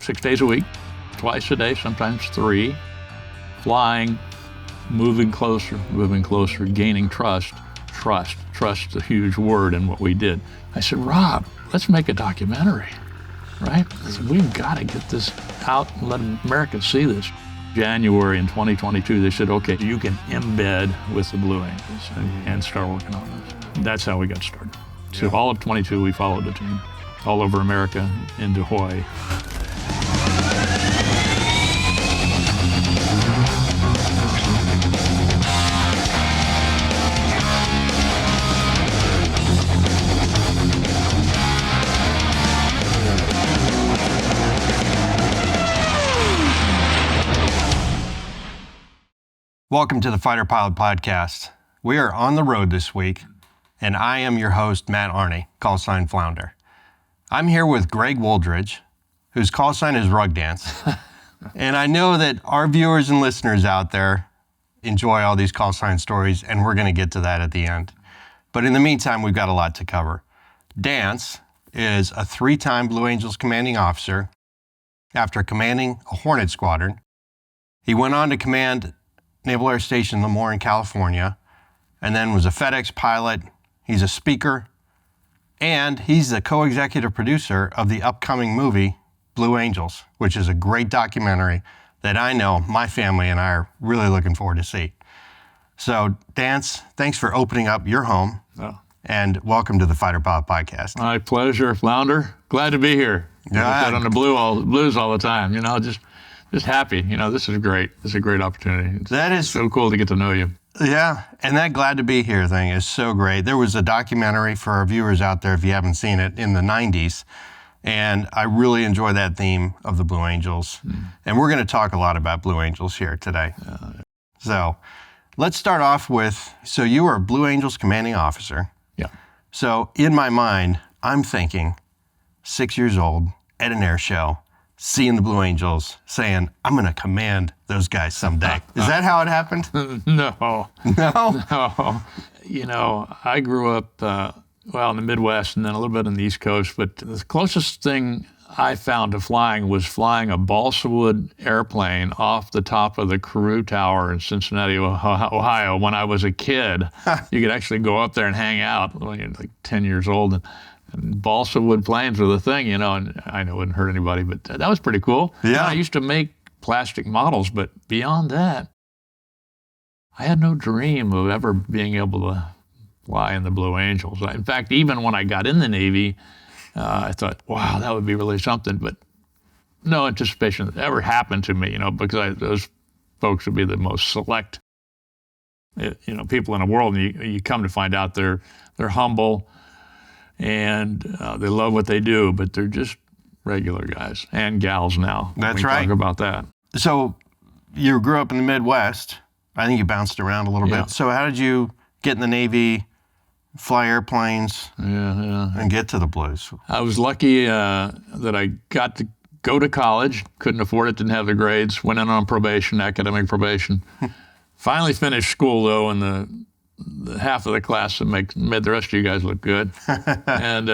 6 days a week, twice a day, sometimes 3, flying, moving closer, gaining trust. Trust, a huge word in what we did. I said, Rob, let's make a documentary, right? We've got to get this out and let Americans see this. January in 2022, they said, okay, you can embed with the Blue Angels and start working on this. That's how we got started. So all of 22, we followed the team all over America into Hawaii. Welcome to the Fighter Pilot Podcast. We are on the road this week, and I am your host, Matt Arney, call sign Flounder. I'm here with Greg Wooldridge, whose call sign is Rug Dance. And I know that our viewers and listeners out there enjoy all these call sign stories, and we're going to get to that at the end. But in the meantime, we've got a lot to cover. Dance is a 3-time Blue Angels commanding officer after commanding a Hornet squadron. He went on to command Naval Air Station Lemoore in California, and then was a FedEx pilot. He's a speaker, and he's the co-executive producer of the upcoming movie, Blue Angels, which is a great documentary that I know my family and I are really looking forward to see. So, Dance, thanks for opening up your home, and welcome to the Fighter Pilot Podcast. My pleasure, Flounder. Glad to be here. I sit on the blues all the time, just happy. This is great. This is a great opportunity. That is so cool to get to know you. Yeah, and that glad to be here thing is so great. There was a documentary for our viewers out there, if you haven't seen it, in the 90s, and I really enjoy that theme of the Blue Angels. And we're going to talk a lot about Blue Angels here today. So let's start off with, so you were a Blue Angels commanding officer. Yeah. So in my mind, I'm thinking 6 years old at an air show, seeing the Blue Angels, saying, I'm going to command those guys someday. Is that how it happened? No. No? No. I grew up, in the Midwest and then a little bit on the East Coast, but the closest thing I found to flying was flying a balsa wood airplane off the top of the Carew Tower in Cincinnati, Ohio. When I was a kid, you could actually go up there and hang out when you're like 10 years old. And balsa wood planes were the thing, and I know it wouldn't hurt anybody, but that was pretty cool. Yeah. I used to make plastic models, but beyond that, I had no dream of ever being able to fly in the Blue Angels. In fact, even when I got in the Navy, I thought, wow, that would be really something, but no anticipation that ever happened to me, because those folks would be the most select, people in the world, and you come to find out they're humble, and they love what they do, but they're just regular guys and gals now. That's right. Talk about that. So you grew up in the Midwest. I think you bounced around a little bit. So how did you get in the Navy, fly airplanes, and get to the Blues? I was lucky that I got to go to college. Couldn't afford it, didn't have the grades. Went in on probation, academic probation. Finally finished school, though, in the half of the class that made the rest of you guys look good. And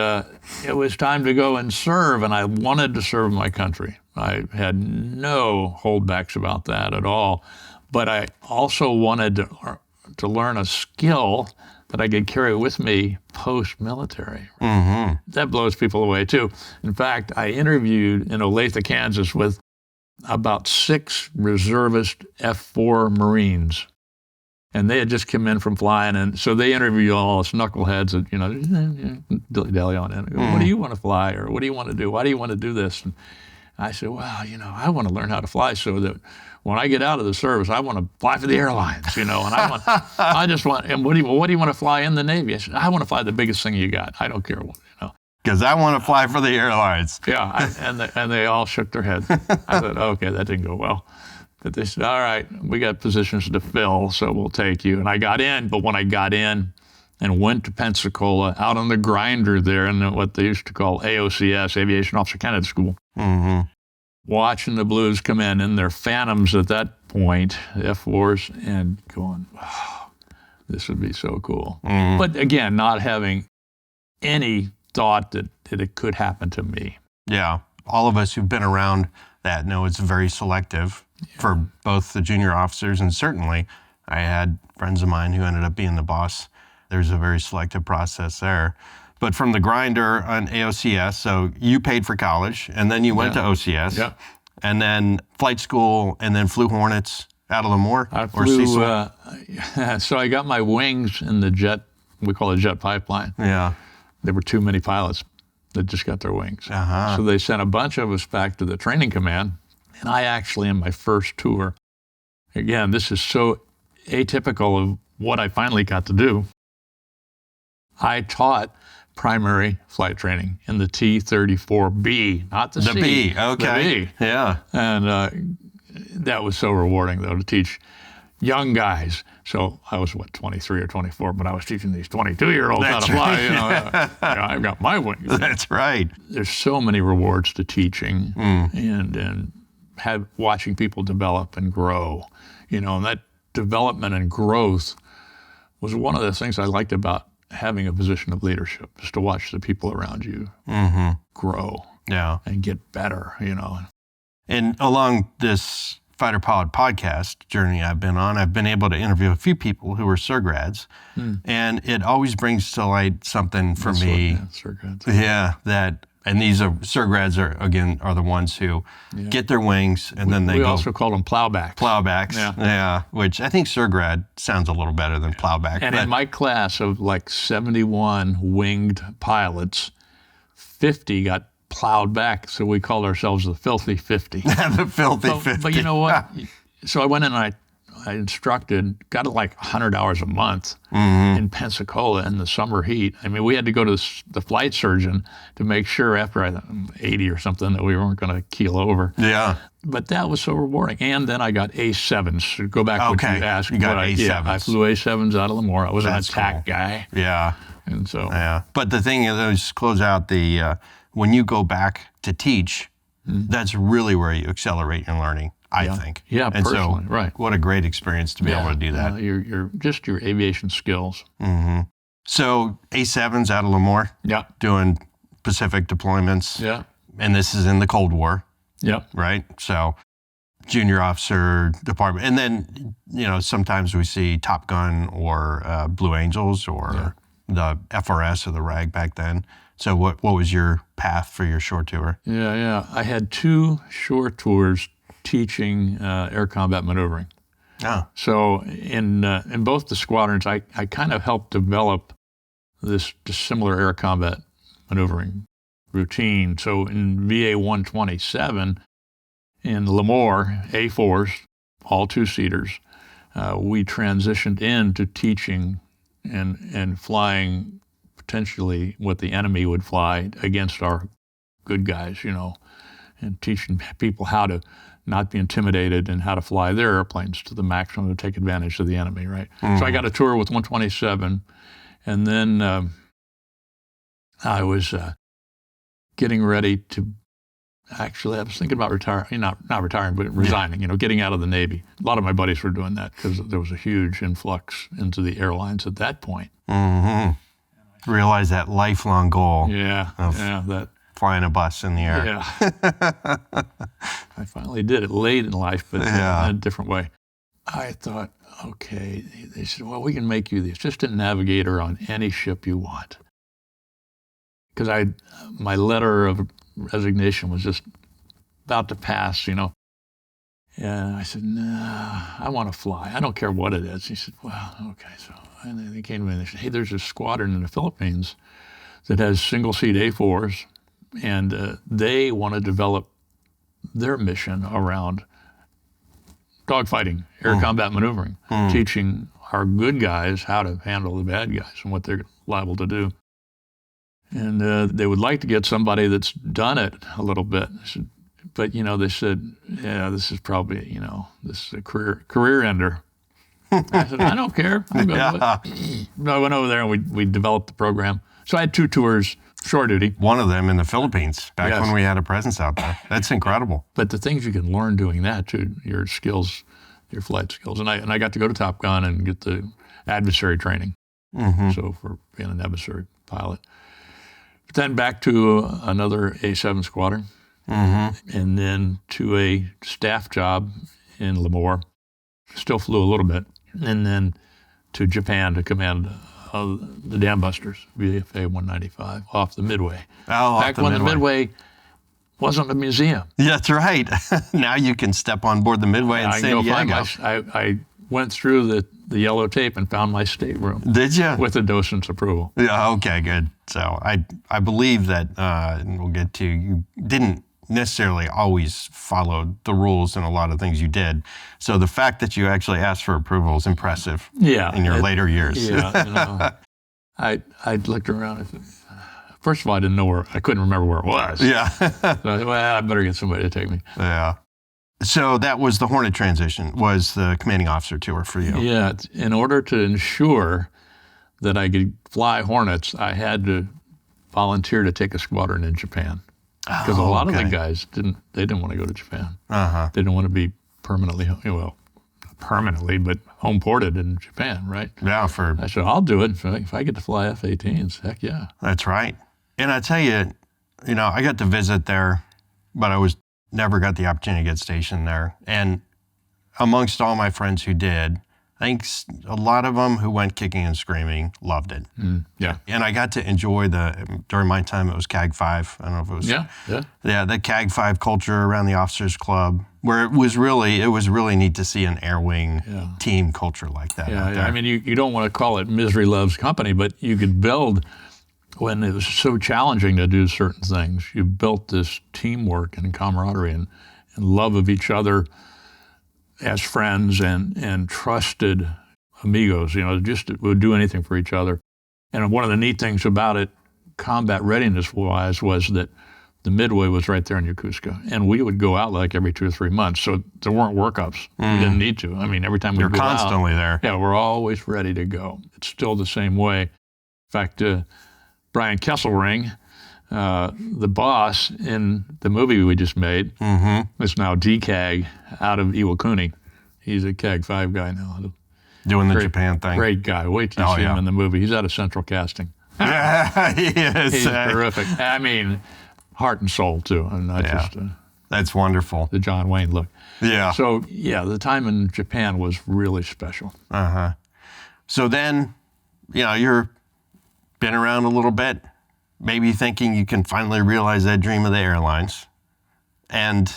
it was time to go and serve, and I wanted to serve my country. I had no holdbacks about that at all. But I also wanted to learn a skill that I could carry with me post-military. Mm-hmm. That blows people away, too. In fact, I interviewed in Olathe, Kansas, with about 6 reservist F-4 Marines. And they had just come in from flying, and so they interview all us knuckleheads that, dilly-dally on in. Go, what do you want to fly, or what do you want to do? Why do you want to do this? And I said, well, I want to learn how to fly so that when I get out of the service, I want to fly for the airlines, and I just want, and what do you want to fly in the Navy? I said, I want to fly the biggest thing you got. I don't care what, Because I want to fly for the airlines. Yeah, and they all shook their heads. I thought, okay, that didn't go well. But they said, all right, we got positions to fill, so we'll take you. And I got in, but when I got in and went to Pensacola, out on the grinder there in what they used to call AOCS, Aviation Officer Candidate School, watching the Blues come in their Phantoms at that point, the F-4s, and going, wow, this would be so cool. But again, not having any thought that it could happen to me. Yeah. all of us who've been around that know it's very selective for both the junior officers, and certainly I had friends of mine who ended up being the boss. There's a very selective process there. But from the grinder on AOCS, so you paid for college, and then you went to OCS, and then flight school, and then flew Hornets out of Lemoore? I flew, so I got my wings in the jet, we call it jet pipeline. Yeah. There were too many pilots that just got their wings. So they sent a bunch of us back to the training command, and I actually, in my first tour, again, this is so atypical of what I finally got to do, I taught primary flight training in the T-34B, not the C. The B, okay. The B. Yeah. And that was so rewarding, though, to teach young guys. So I was, 23 or 24, but I was teaching these 22-year-olds how to fly. You know, I've got my wings. That's right. There's so many rewards to teaching and watching people develop and grow. You know, and that development and growth was one of the things I liked about having a position of leadership, just to watch the people around you grow and get better, you know. And along this fighter pilot podcast journey I've been on, I've been able to interview a few people who were surgrads, and it always brings to light something for me. Surgrads. That, and these are surgrads are the ones who get their wings and then they we also call them plowbacks. Plowbacks, which I think surgrad sounds a little better than plowback. And in my class of like 71 winged pilots, 50 got plowed back, so we called ourselves the Filthy 50. The Filthy 50. But you know what? So I went in and I instructed, got like 100 hours a month in Pensacola in the summer heat. I mean, we had to go to the flight surgeon to make sure after 80 or something that we weren't going to keel over. Yeah. But that was so rewarding. And then I got A7s. To go back to what you asked. You got A7s. Yeah, I flew A7s out of Lemoore. I was an attack guy. Yeah. And so. Yeah. But the thing is, just close out the, when you go back to teach, that's really where you accelerate your learning, I think. Yeah, and personally, so, right. What a great experience to be able to do that. Your aviation skills. So A7's out of Lemoore. Yeah. Doing Pacific deployments. Yeah. And this is in the Cold War. Yeah. Right? So junior officer department. And then, you know, sometimes we see Top Gun or Blue Angels or the FRS or the RAG back then. So what was your path for your short tour? Yeah. I had 2 short tours teaching air combat maneuvering. Oh. So in both the squadrons, I kind of helped develop this similar air combat maneuvering routine. So in VA 127 in Lemoore, A4s, all 2-seaters, we transitioned into teaching and flying potentially what the enemy would fly against our good guys, you know, and teaching people how to not be intimidated and how to fly their airplanes to the maximum to take advantage of the enemy, right? So I got a tour with 127, and then I was getting ready to, actually, I was thinking about retiring, not retiring, but resigning, you know, getting out of the Navy. A lot of my buddies were doing that because there was a huge influx into the airlines at that point. Realize that lifelong goal. That flying a bus in the air. Yeah. I finally did it late in life, but in a different way. I thought, okay, they said, well, we can make you the assistant navigator on any ship you want. Because my letter of resignation was just about to pass, you know. And I said, no, I want to fly. I don't care what it is. He said, well, okay. So and they came to me and they said, hey, there's a squadron in the Philippines that has single-seat A4s, and they want to develop their mission around dogfighting, air combat maneuvering, teaching our good guys how to handle the bad guys and what they're liable to do. And they would like to get somebody that's done it a little bit. But, you know, they said, yeah, this is probably, you know, this is a career ender. I said, I don't care. I'm going to do it. I went over there and we developed the program. So I had 2 tours, shore duty. One of them in the Philippines, back when we had a presence out there. That's incredible. But the things you can learn doing that, too, your skills, your flight skills. And I got to go to Top Gun and get the adversary training. So for being an adversary pilot. But then back to another A7 squadron. and then to a staff job in Lemoore. Still flew a little bit, and then to Japan to command the Dam Busters, VFA 195, off the Midway. Oh, Back when the Midway wasn't a museum. Yeah, that's right. Now you can step on board the Midway in San Diego. I went through the yellow tape and found my stateroom. Did you? With the docent's approval. Yeah, okay, good. So I believe that, and we'll get to, you didn't necessarily always follow the rules in a lot of things you did. So the fact that you actually asked for approval is impressive. Yeah. In your later years. Yeah. I looked around. First of all, I couldn't remember where it was. Yeah. So I thought, well, I better get somebody to take me. Yeah. So that was the Hornet transition, was the commanding officer tour for you. Yeah. In order to ensure that I could fly Hornets, I had to volunteer to take a squadron in Japan. Because a lot of the guys didn't want to go to Japan. They didn't want to be permanently, but home ported in Japan, right? Yeah, I said, I'll do it if I get to fly F-18s. Heck yeah. That's right. And I tell you, I got to visit there, but I never got the opportunity to get stationed there. And amongst all my friends who did, I think a lot of them who went kicking and screaming loved it. Yeah. And I got to enjoy during my time, it was CAG 5. I don't know if it was. Yeah, the CAG 5 culture around the officers club, where it was really neat to see an air wing team culture like that. Yeah, out there. I mean, you don't want to call it misery loves company, but you could build, when it was so challenging to do certain things, you built this teamwork and camaraderie and love of each other as friends and trusted amigos, just would do anything for each other. And one of the neat things about it, combat readiness-wise, was that the Midway was right there in Yokosuka. And we would go out like every 2 or 3 months, so there weren't workups. We didn't need to. I mean, every time we go out. You're constantly there. Yeah, we're always ready to go. It's still the same way. In fact, Brian Kesselring, the boss in the movie we just made, is now DCAG out of Iwakuni. He's a CAG 5 guy now. Doing the Japan thing. Great guy. Wait till you see him in the movie. He's out of Central Casting. Yeah, he is. He's terrific. I mean, heart and soul, too. And not just that's wonderful. The John Wayne look. Yeah. So, the time in Japan was really special. So then, you're been around a little bit, maybe thinking you can finally realize that dream of the airlines. And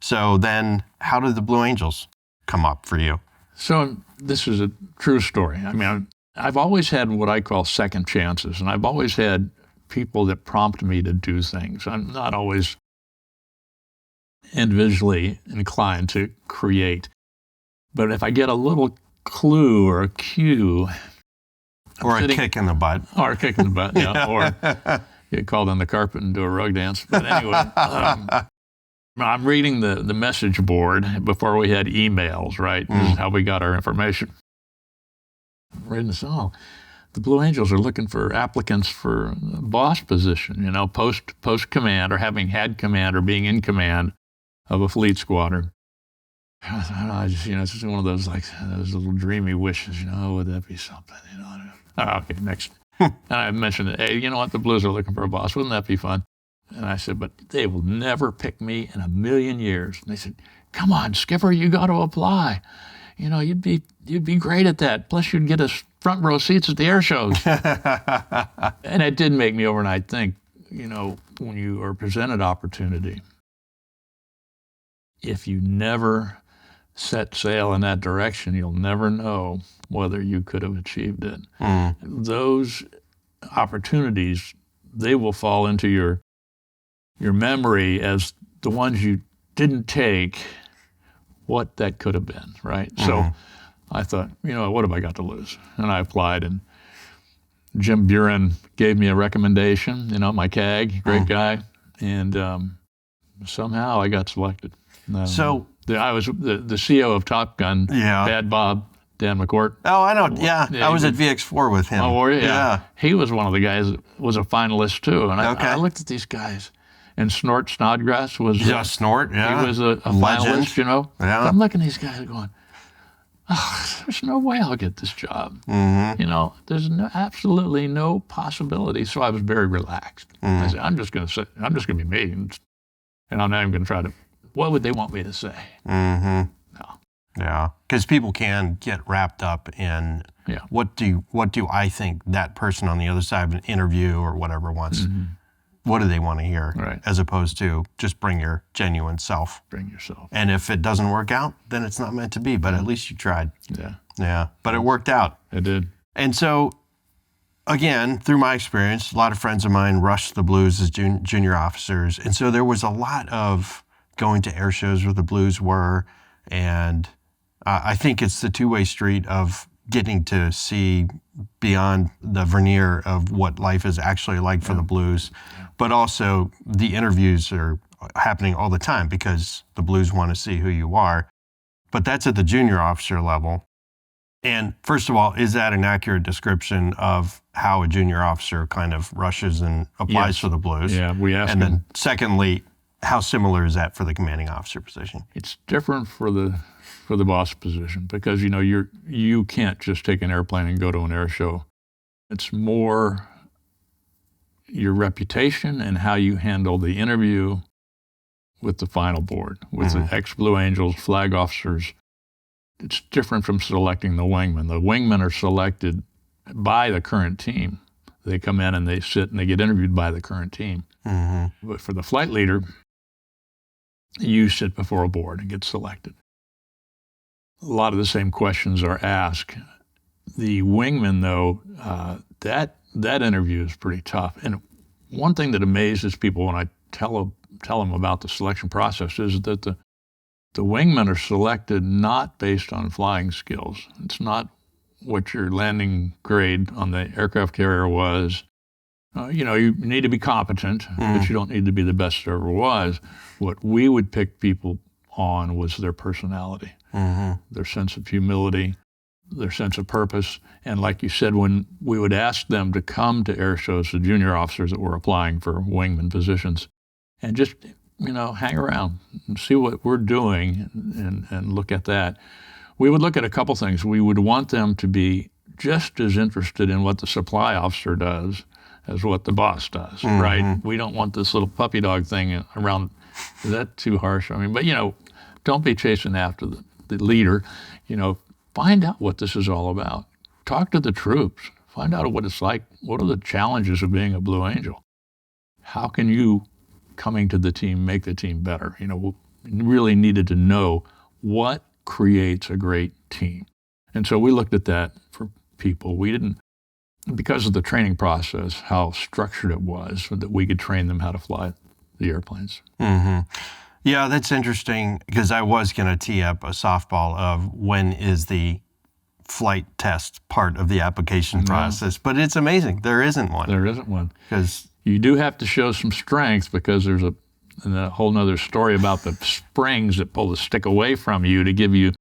so then how did the Blue Angels come up for you? So this is a true story. I mean, I've always had what I call second chances, and I've always had people that prompt me to do things. I'm not always individually inclined to create. But if I get a little clue or a cue, or a kick in the butt. Or a kick in the butt, or get called on the carpet and do a rug dance. But anyway, I'm reading the message board before we had emails, right? This is how we got our information. I'm reading this, the Blue Angels are looking for applicants for a boss position, post command, or having had command or being in command of a fleet squadron. I just, it's just one of those little dreamy wishes, would that be something, Okay, next. And I mentioned it. Hey, you know what? The Blues are looking for a boss. Wouldn't that be fun? And I said, but they will never pick me in a million years. And they said, come on, Skipper, you got to apply. You'd be great at that. Plus, you'd get us front row seats at the air shows. And it did make me overnight think, when you are presented opportunity, if you never set sail in that direction, you'll never know whether you could have achieved it. Those opportunities, they will fall into your memory as the ones you didn't take, what that could have been, right? So I thought, what have I got to lose? And I applied, and Jim Buren gave me a recommendation, my CAG, great guy, and somehow I got selected. So I was the CEO of Top Gun, Bad Bob, Dan McCourt. Oh, I know. Yeah, I was at VX4 with him. Oh, were you? Yeah. He was one of the guys that was a finalist, too. And I looked at these guys, and Snort Snodgrass was... Snort, He was a finalist, Yeah. So I'm looking at these guys going, there's no way I'll get this job. There's absolutely no possibility. So I was very relaxed. I said, I'm just going to be me. And I'm not even going to try to, what would they want me to say? Mm-hmm. No. Yeah, because people can get wrapped up in what do I think that person on the other side of an interview or whatever wants. What do they want to hear? Right. As opposed to just bring your genuine self. Bring yourself. And if it doesn't work out, then it's not meant to be. But at least you tried. Yeah. Yeah. But it worked out. It did. And so, again, through my experience, a lot of friends of mine rushed the Blues as junior officers. And so there was a lot of going to air shows where the Blues were. And I think it's the two-way street of getting to see beyond the veneer of what life is actually like for the Blues. But also the interviews are happening all the time because the Blues want to see who you are. But that's at the junior officer level. And first of all, is that an accurate description of how a junior officer kind of rushes and applies for the Blues? Yeah, we asked And them. then secondly, how similar is that for the commanding officer position? It's different for the boss position because, you know, you can't just take an airplane and go to an air show. It's more your reputation and how you handle the interview with the final board, with the ex-Blue Angels, flag officers. It's different from selecting the wingmen. The wingmen are selected by the current team. They come in and they sit and they get interviewed by the current team. But for the flight leader, you sit before a board and get selected. A lot of the same questions are asked. The wingman, though, that interview is pretty tough. And one thing that amazes people when I tell them about the selection process is that the wingmen are selected not based on flying skills. It's not what your landing grade on the aircraft carrier was. You need to be competent, but you don't need to be the best there ever was. What we would pick people on was their personality, their sense of humility, their sense of purpose. And like you said, when we would ask them to come to air shows, the junior officers that were applying for wingman positions, and just, hang around and see what we're doing and look at that. We would look at a couple things. We would want them to be just as interested in what the supply officer does as what the boss does, right? We don't want this little puppy dog thing around. Is that too harsh? I mean, but, don't be chasing after the leader. Find out what this is all about. Talk to the troops. Find out what it's like. What are the challenges of being a Blue Angel? How can you, coming to the team, make the team better? We really needed to know what creates a great team. And so we looked at that for people. We didn't, because of the training process, how structured it was, so that we could train them how to fly the airplanes. Yeah, that's interesting because I was going to tee up a softball of when is the flight test part of the application process, but it's amazing. There isn't one. There isn't one. Because you do have to show some strength because there's a whole nother story about the springs that pull the stick away from you to give you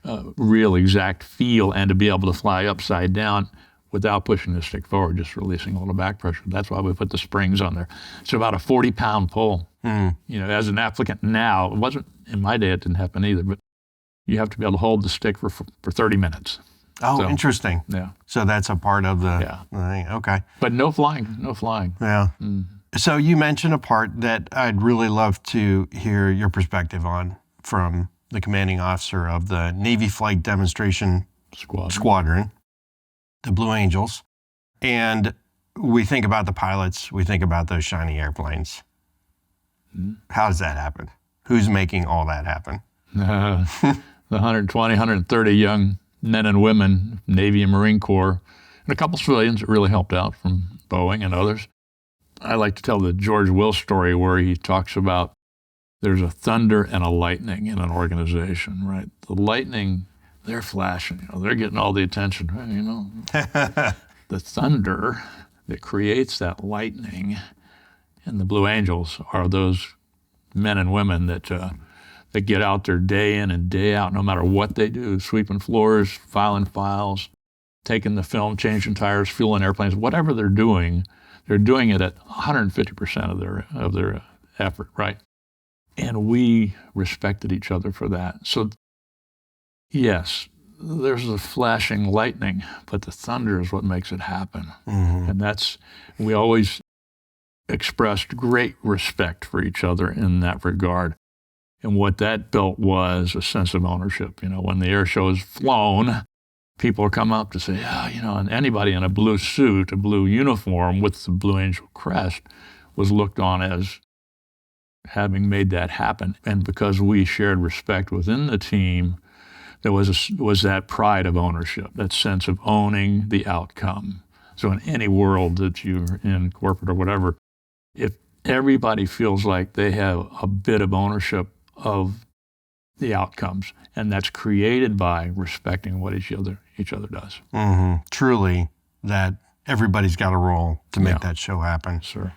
a real exact feel and to be able to fly upside down without pushing the stick forward, just releasing all the back pressure. That's why we put the springs on there. It's about a 40-pound pull. As an applicant now, it wasn't, in my day it didn't happen either, but you have to be able to hold the stick for 30 minutes. Oh, So, interesting. Yeah. So that's a part of the thing. Okay. But no flying. Yeah. So you mentioned a part that I'd really love to hear your perspective on from the commanding officer of the Navy Flight Demonstration Squadron, the Blue Angels. And we think about the pilots, we think about those shiny airplanes. How does that happen? Who's making all that happen? The 120, 130 young men and women, Navy and Marine Corps, and a couple civilians that really helped out from Boeing and others. I like to tell the George Will story where he talks about there's a thunder and a lightning in an organization, right? The lightning, they're flashing, they're getting all the attention, The thunder that creates that lightning in the Blue Angels are those men and women that get out there day in and day out, no matter what they do, sweeping floors, filing files, taking the film, changing tires, fueling airplanes, whatever they're doing it at 150% of their effort, right? And we respected each other for that. So yes, there's a flashing lightning, but the thunder is what makes it happen. And we always expressed great respect for each other in that regard. And what that built was a sense of ownership. When the air show is flown, people come up to say, and anybody in a blue suit, a blue uniform with the Blue Angel crest was looked on as having made that happen. And because we shared respect within the team, there was that pride of ownership, that sense of owning the outcome. So in any world that you're in, corporate or whatever, if everybody feels like they have a bit of ownership of the outcomes, and that's created by respecting what each other does. Mm-hmm. Truly, that everybody's got a role to make that show happen. Sure.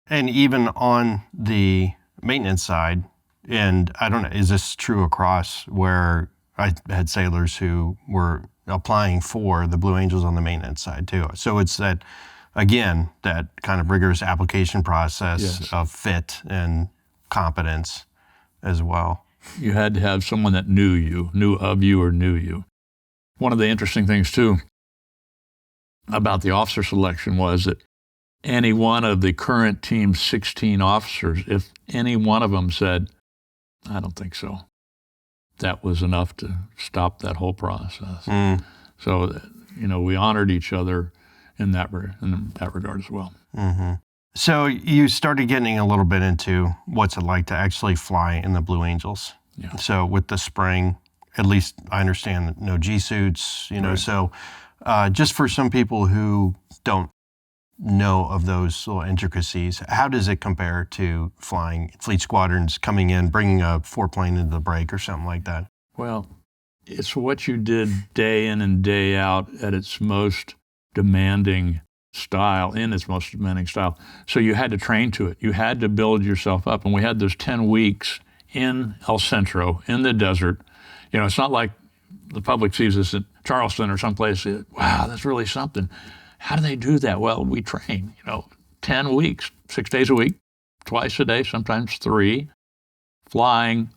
And even on the maintenance side, and I don't know, is this true across where I had sailors who were applying for the Blue Angels on the maintenance side too? So it's that, again, that kind of rigorous application process of fit and competence as well. You had to have someone that knew of you or knew you. One of the interesting things too about the officer selection was that any one of the current team's 16 officers, if any one of them said, I don't think so, that was enough to stop that whole process. So, we honored each other in that regard as well. Mm-hmm. So you started getting a little bit into what's it like to actually fly in the Blue Angels. Yeah. So with the spring, at least I understand no G suits, Right. So just for some people who don't know of those little intricacies, how does it compare to flying fleet squadrons coming in, bringing a 4-plane into the break or something like that? Well, it's what you did day in and day out at its most demanding style, So you had to train to it. You had to build yourself up. And we had those 10 weeks in El Centro, in the desert. It's not like the public sees us at Charleston or someplace, wow, that's really something. How do they do that? Well, we train, 10 weeks, 6 days a week, twice a day, sometimes 3, flying,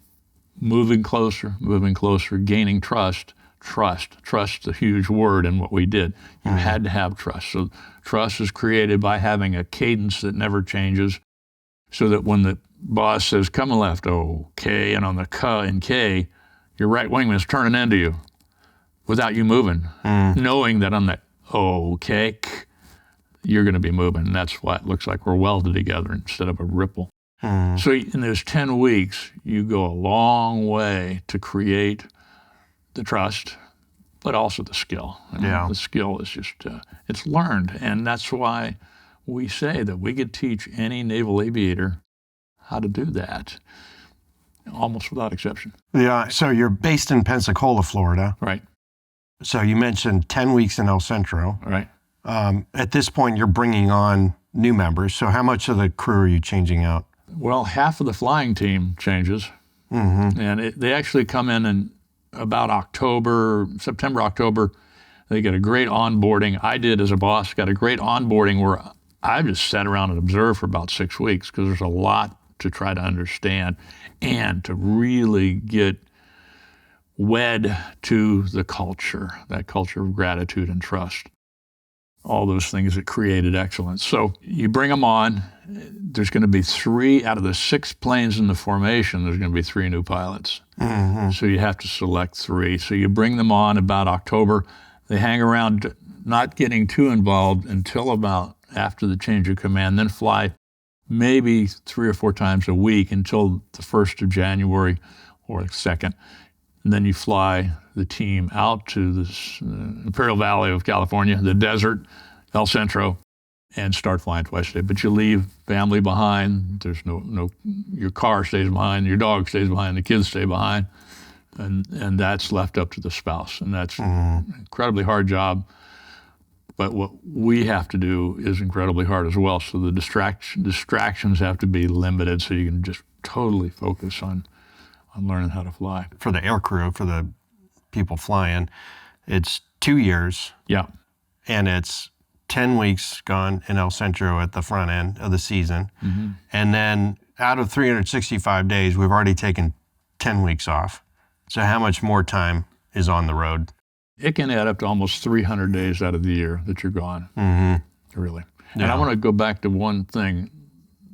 moving closer, gaining trust. Trust, a huge word in what we did. You had to have trust. So trust is created by having a cadence that never changes, so that when the boss says, come left, okay, and on the K and K, your right wingman is turning into you without you moving, knowing that on that okay, you're going to be moving. And that's why it looks like we're welded together instead of a ripple. So in those 10 weeks, you go a long way to create the trust, but also the skill. The skill is just, it's learned. And that's why we say that we could teach any naval aviator how to do that, almost without exception. Yeah, so you're based in Pensacola, Florida. Right. So you mentioned 10 weeks in El Centro. Right. At this point, you're bringing on new members. So how much of the crew are you changing out? Well, half of the flying team changes. And they actually come in about September, October. They get a great onboarding. I did, as a boss, got a great onboarding where I just sat around and observed for about 6 weeks, because there's a lot to try to understand and to really get wed to the culture, that culture of gratitude and trust, all those things that created excellence. So you bring them on. There's going to be 3 out of the 6 planes in the formation. There's going to be 3 new pilots. So you have to select 3. So you bring them on about October. They hang around, not getting too involved until about after the change of command, then fly maybe 3 or 4 times a week until the 1st of January or 2nd. And then you fly the team out to this Imperial Valley of California, the desert, El Centro, and start flying twice a day. But you leave family behind. There's no your car stays behind, your dog stays behind, the kids stay behind, and that's left up to the spouse. And that's an incredibly hard job. But what we have to do is incredibly hard as well. So the distractions have to be limited, so you can just totally focus on learning how to fly. For the air crew, for the people flying, it's 2 years. Yeah. And it's 10 weeks gone in El Centro at the front end of the season. And then out of 365 days, we've already taken 10 weeks off. So how much more time is on the road? It can add up to almost 300 days out of the year that you're gone, really. Yeah. And I want to go back to one thing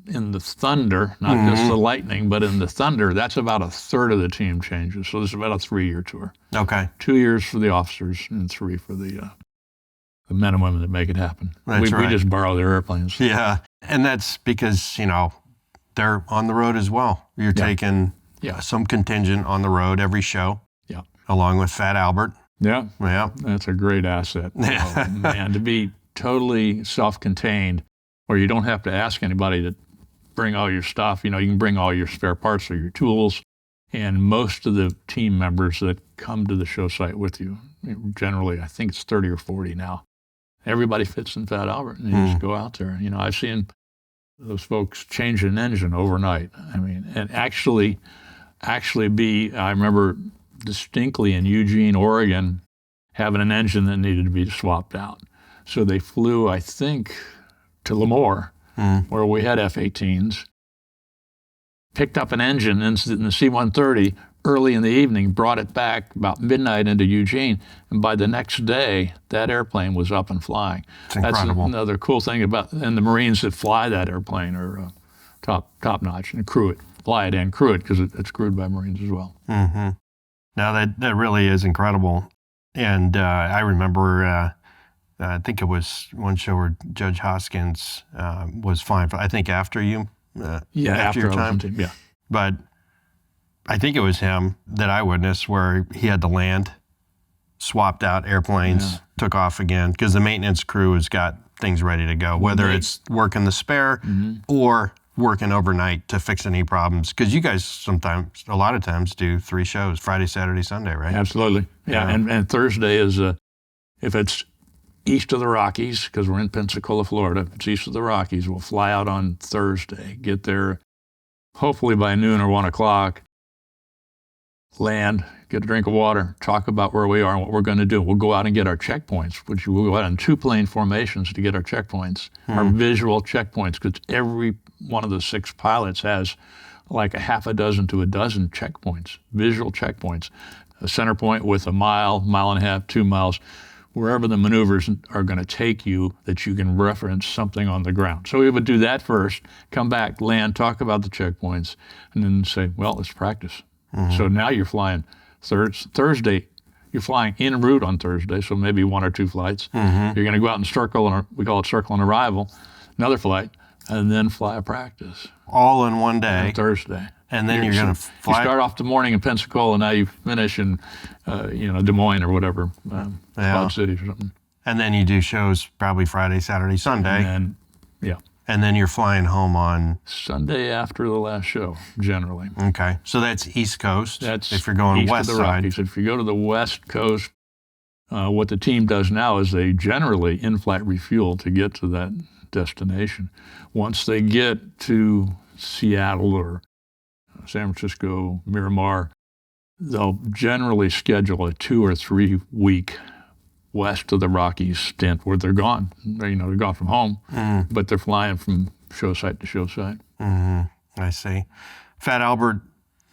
in the Thunder, not just the Lightning, but in the Thunder, that's about a third of the team changes. So this is about a 3-year tour. Okay. 2 years for the officers and 3 for the men and women that make it happen. That's right. We just borrow their airplanes. Yeah. And that's because, they're on the road as well. You're taking some contingent on the road every show. Yeah. Along with Fat Albert. Yeah. Yeah. That's a great asset. Oh, man, to be totally self-contained, where you don't have to ask anybody to bring all your stuff. You can bring all your spare parts or your tools. And most of the team members that come to the show site with you, generally, I think it's 30 or 40 now, everybody fits in Fat Albert, and you just go out there. I've seen those folks change an engine overnight. And actually I remember distinctly in Eugene, Oregon, having an engine that needed to be swapped out. So they flew, I think, to Lemoore, where we had F-18s, picked up an engine in the C-130 early in the evening, brought it back about midnight into Eugene, and by the next day, that airplane was up and flying. It's incredible. That's another cool thing and the Marines that fly that airplane are top-notch, and fly it and crew it, because it's crewed by Marines as well. Mm-hmm. Now, that really is incredible. And I remember, I think it was one show where Judge Hoskins was flying, I think after you. After your time. Yeah. But I think it was him that I witnessed where he had to land, swapped out airplanes, took off again, because the maintenance crew has got things ready to go, whether it's working the spare or working overnight to fix any problems. Because you guys a lot of times do 3 shows, Friday, Saturday, Sunday, right? Absolutely. Yeah. And Thursday is, if it's east of the Rockies, because we're in Pensacola, Florida, if it's east of the Rockies, we'll fly out on Thursday, get there hopefully by noon or 1 o'clock, land, get a drink of water, talk about where we are and what we're going to do. We'll go out and get our checkpoints, which we'll go out in 2-plane formations to get our checkpoints, our visual checkpoints, because every one of the 6 pilots has like a half a dozen to a dozen checkpoints, visual checkpoints, a center point with a mile, mile and a half, 2 miles, wherever the maneuvers are going to take you, that you can reference something on the ground. So we would do that first, come back, land, talk about the checkpoints, and then say, well, let's practice. So now you're flying Thursday. You're flying en route on Thursday, so maybe 1 or 2 flights. You're going to go out and circle, we call it circle and arrival, another flight, and then fly a practice. All in one day. On Thursday. And then you're going to fly. You start off the morning in Pensacola, and now you finish in, Des Moines or whatever, Quad Cities or something. And then you do shows probably Friday, Saturday, Sunday. And then you're flying home on Sunday after the last show, generally. Okay. So that's East Coast. That's if you're going east west of the side. Rockies. If you go to the West Coast, what the team does now is they generally in-flight refuel to get to that destination. Once they get to Seattle or San Francisco, Miramar, they'll generally schedule a 2 or 3 week west of the Rockies stint where they're gone. They're gone from home, but they're flying from show site to show site. I see. Fat Albert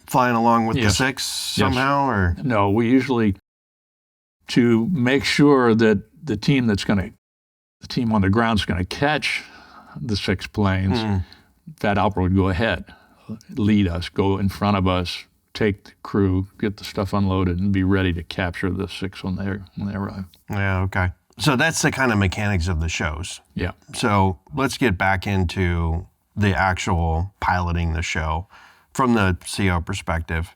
flying along with the 6 somehow, or no? We usually, to make sure that the team on the ground is going to catch the 6 planes, Fat Albert would go ahead, lead us, go in front of us, take the crew, get the stuff unloaded, and be ready to capture the 6 when they arrive. Yeah, okay. So that's the kind of mechanics of the shows. Yeah. So let's get back into the actual piloting the show from the CO perspective,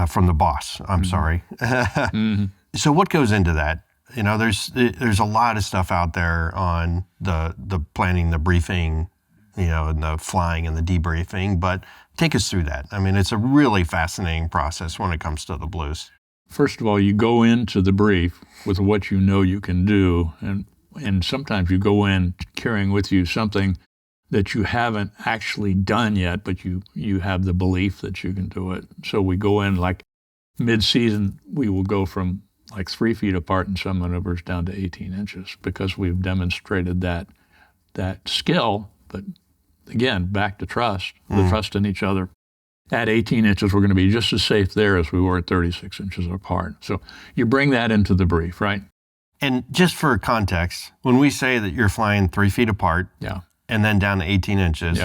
from the boss, I'm sorry. So what goes into that? There's a lot of stuff out there on the planning, the briefing, and the flying and the debriefing, but take us through that. I mean, it's a really fascinating process when it comes to the Blues. First of all, you go into the brief with what you know you can do, and sometimes you go in carrying with you something that you haven't actually done yet, but you have the belief that you can do it. So we go in like mid-season, we will go from like 3 feet apart in some maneuvers down to 18 inches because we've demonstrated that skill. But again, back to trust, the trust in each other. At 18 inches, we're going to be just as safe there as we were at 36 inches apart. So you bring that into the brief, right? And just for context, when we say that you're flying 3 feet apart and then down to 18 inches,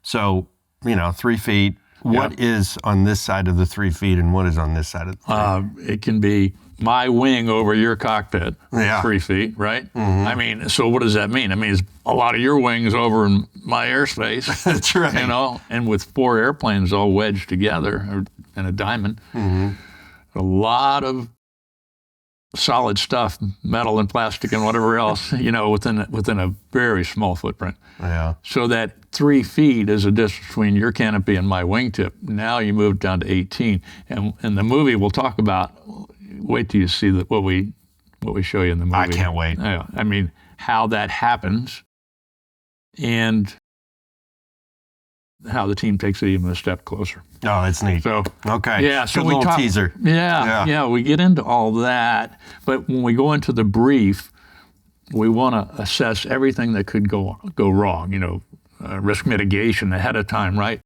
So, 3 feet. What is on this side of the 3 feet and what is on this side of the 3? It can be my wing over your cockpit, Yeah. 3 feet, right? I mean, so what does that mean? I mean, it's a lot of your wings over in my airspace. That's right. And with 4 airplanes all wedged together in a diamond, a lot of solid stuff, metal and plastic and whatever else, within a very small footprint. Yeah. So that 3 feet is a distance between your canopy and my wingtip. Now you move down to 18. And in the movie we'll talk about, wait till you see what we show you in the movie. I can't wait. Yeah, I mean, how that happens and how the team takes it even a step closer. Oh, that's neat. So, okay. Yeah, so good we little teaser. Yeah, we get into all that, but when we go into the brief, we want to assess everything that could go wrong, risk mitigation ahead of time, right?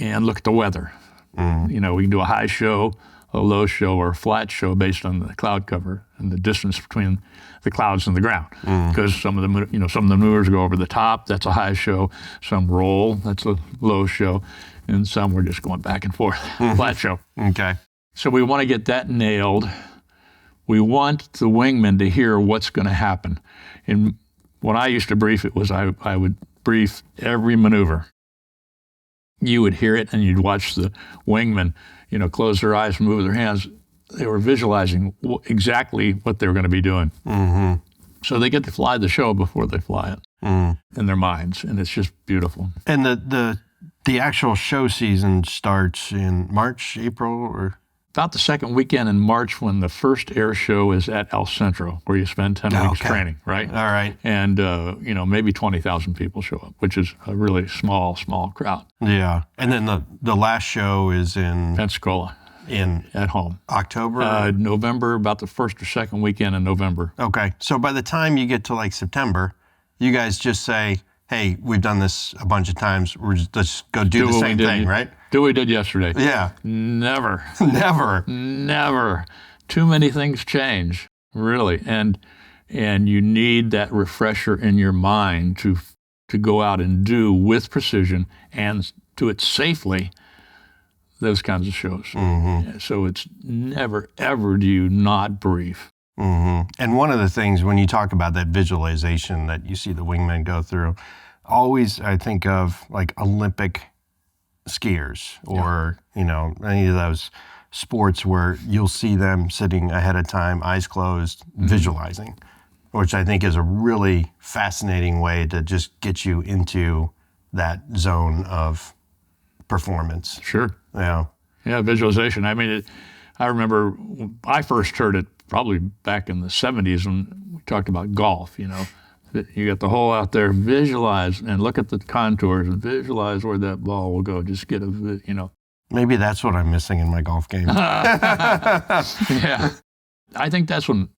And look at the weather. We can do a high show, a low show, or a flat show based on the cloud cover and the distance between the clouds and the ground. Because some of the maneuvers go over the top, that's a high show. Some roll, that's a low show. And some we're just going back and forth, flat show. Okay. So we want to get that nailed. We want the wingman to hear what's going to happen. And when I used to brief, it was I would brief every maneuver. You would hear it and you'd watch the wingman, close their eyes and move their hands. They were visualizing exactly what they were going to be doing. So they get to fly the show before they fly it in their minds, and it's just beautiful. And the actual show season starts in March, April, or? About the second weekend in March when the first air show is at El Centro, where you spend 10 weeks training, right? All right. And, maybe 20,000 people show up, which is a really small crowd. Yeah. And then the last show is in? Pensacola. At home. October? November, about the first or second weekend in November. Okay. So by the time you get to September, you guys just say, hey, we've done this a bunch of times. Let's go do the same thing, right? Do what we did yesterday. Yeah. Never. Never. Too many things change, really. And you need that refresher in your mind to go out and do with precision and do it safely those kinds of shows. So it's never, ever do you not brief. And one of the things when you talk about that visualization that you see the wingmen go through, always I think of Olympic skiers or, any of those sports where you'll see them sitting ahead of time, eyes closed, visualizing, which I think is a really fascinating way to just get you into that zone of performance. Sure. Yeah. Yeah, visualization. I mean, I remember I first heard it probably back in the 70s when we talked about golf, You got the hole out there, visualize and look at the contours and visualize where that ball will go. Just get Maybe that's what I'm missing in my golf game. Yeah. I think that's when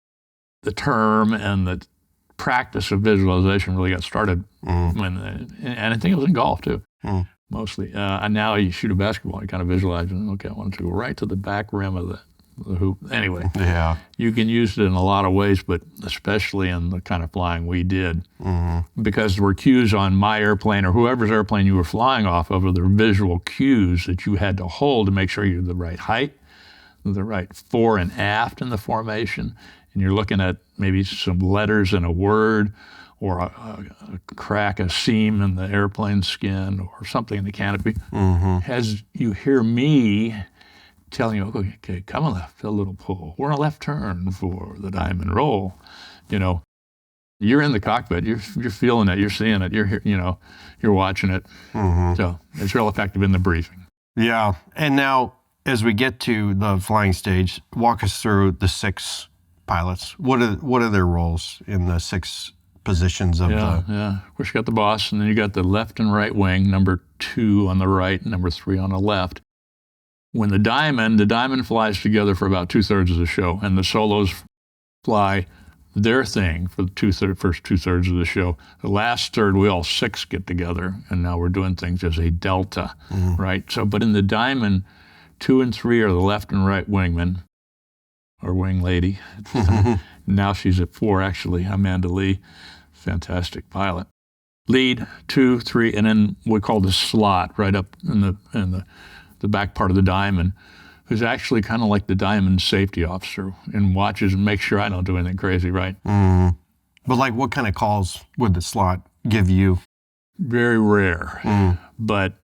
the term and the practice of visualization really got started. And I think it was in golf too, mostly. And now you shoot a basketball, you kind of visualize, okay, I want to go right to the back rim of the hoop. Anyway, yeah, you can use it in a lot of ways, but especially in the kind of flying we did, because there were cues on my airplane or whoever's airplane you were flying off of, or the visual cues that you had to hold to make sure you're the right height, the right fore and aft in the formation, and you're looking at maybe some letters in a word, or a crack, a seam in the airplane skin, or something in the canopy. As you hear me telling you, okay, come on left, a little pull. We're on a left turn for the diamond roll. You're in the cockpit. You're feeling it. You're seeing it. You're watching it. So it's real effective in the briefing. Yeah. And now, as we get to the flying stage, walk us through the 6 pilots. What are their roles in the 6 positions of the? Yeah. Of course, you got the boss, and then you got the left and right wing, number 2 on the right, number 3 on the left. When the diamond flies together for about 2/3 of the show, and the solos fly their thing for the first 2/3 of the show. The last third, we all 6 get together, and now we're doing things as a delta, right? So, but in the diamond, 2 and 3 are the left and right wingmen, or wing lady. Now she's at 4, actually, Amanda Lee, fantastic pilot. lead, 2, 3, and then we call the slot right up in the back part of the diamond, who's actually kind of like the diamond safety officer and watches and makes sure I don't do anything crazy, right? But like, what kind of calls would the slot give you? Very rare. But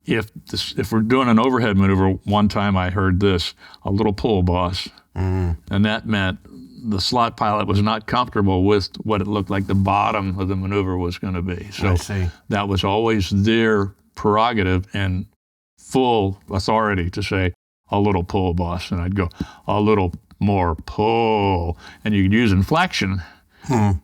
if we're doing an overhead maneuver, one time I heard this, a little pull, boss. And that meant the slot pilot was not comfortable with what it looked like the bottom of the maneuver was going to be. So I see. that was always their prerogative and full authority to say, a little pull, boss. And I'd go, a little more pull. And you could use inflection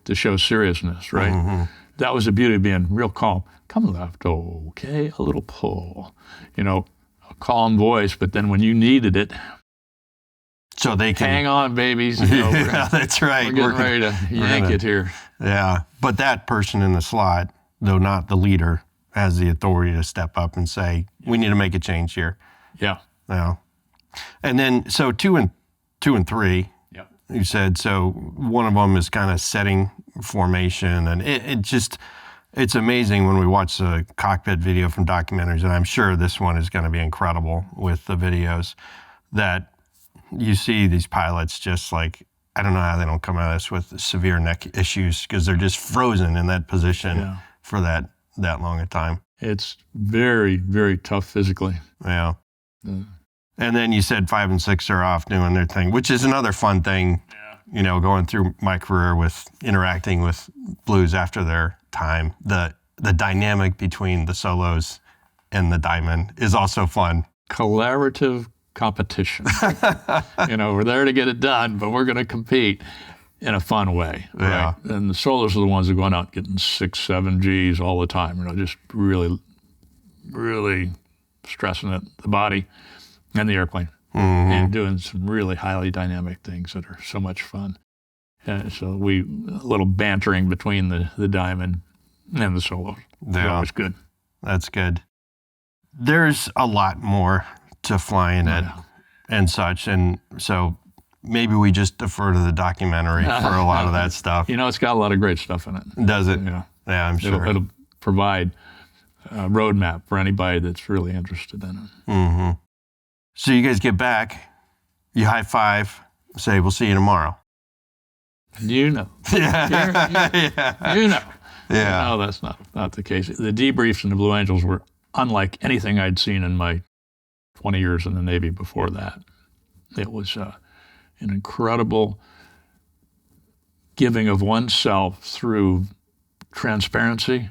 to show seriousness, right? That was the beauty of being real calm. Come left, okay, a little pull. You know, a calm voice, but then when you needed it, so they can hang on, babies. You know, yeah, that's right. We're getting ready to yank it here. Yeah, but that person in the slot, though not the leader, has the authority to step up and say, we need to make a change here. Yeah. Yeah. And then, so two and three, Yeah. you said, so one of them is kind of setting formation, and it's amazing when we watch the cockpit video from documentaries, and I'm sure this one is going to be incredible with the videos, that you see these pilots just like, I don't know how they don't come at us with severe neck issues, because they're just frozen in that position for that long a time. It's very, very tough physically. Yeah. And then you said 5 and 6 are off doing their thing, which is another fun thing, you know, going through my career with interacting with Blues after their time. The dynamic between the solos and the diamond is also fun. Collaborative competition. You know, we're there to get it done, but we're going to compete in a fun way. Yeah. Right? And the solos are the ones that are going out getting 6, 7 Gs all the time, you know, just really, really stressing it, the body and the airplane, and doing some really highly dynamic things that are so much fun. So a little bantering between the diamond and the solos. Yeah. Always good. That's good. There's a lot more to flying it and such, and so maybe we just defer to the documentary for a lot of that stuff. You know, it's got a lot of great stuff in it. Does it? Yeah, I'm sure. It'll provide a roadmap for anybody that's really interested in it. So you guys get back, you high five, say, we'll see you tomorrow. You know. Yeah. You know. Yeah. No, that's not the case. The debriefs in the Blue Angels were unlike anything I'd seen in my 20 years in the Navy before that. It was an incredible giving of oneself through transparency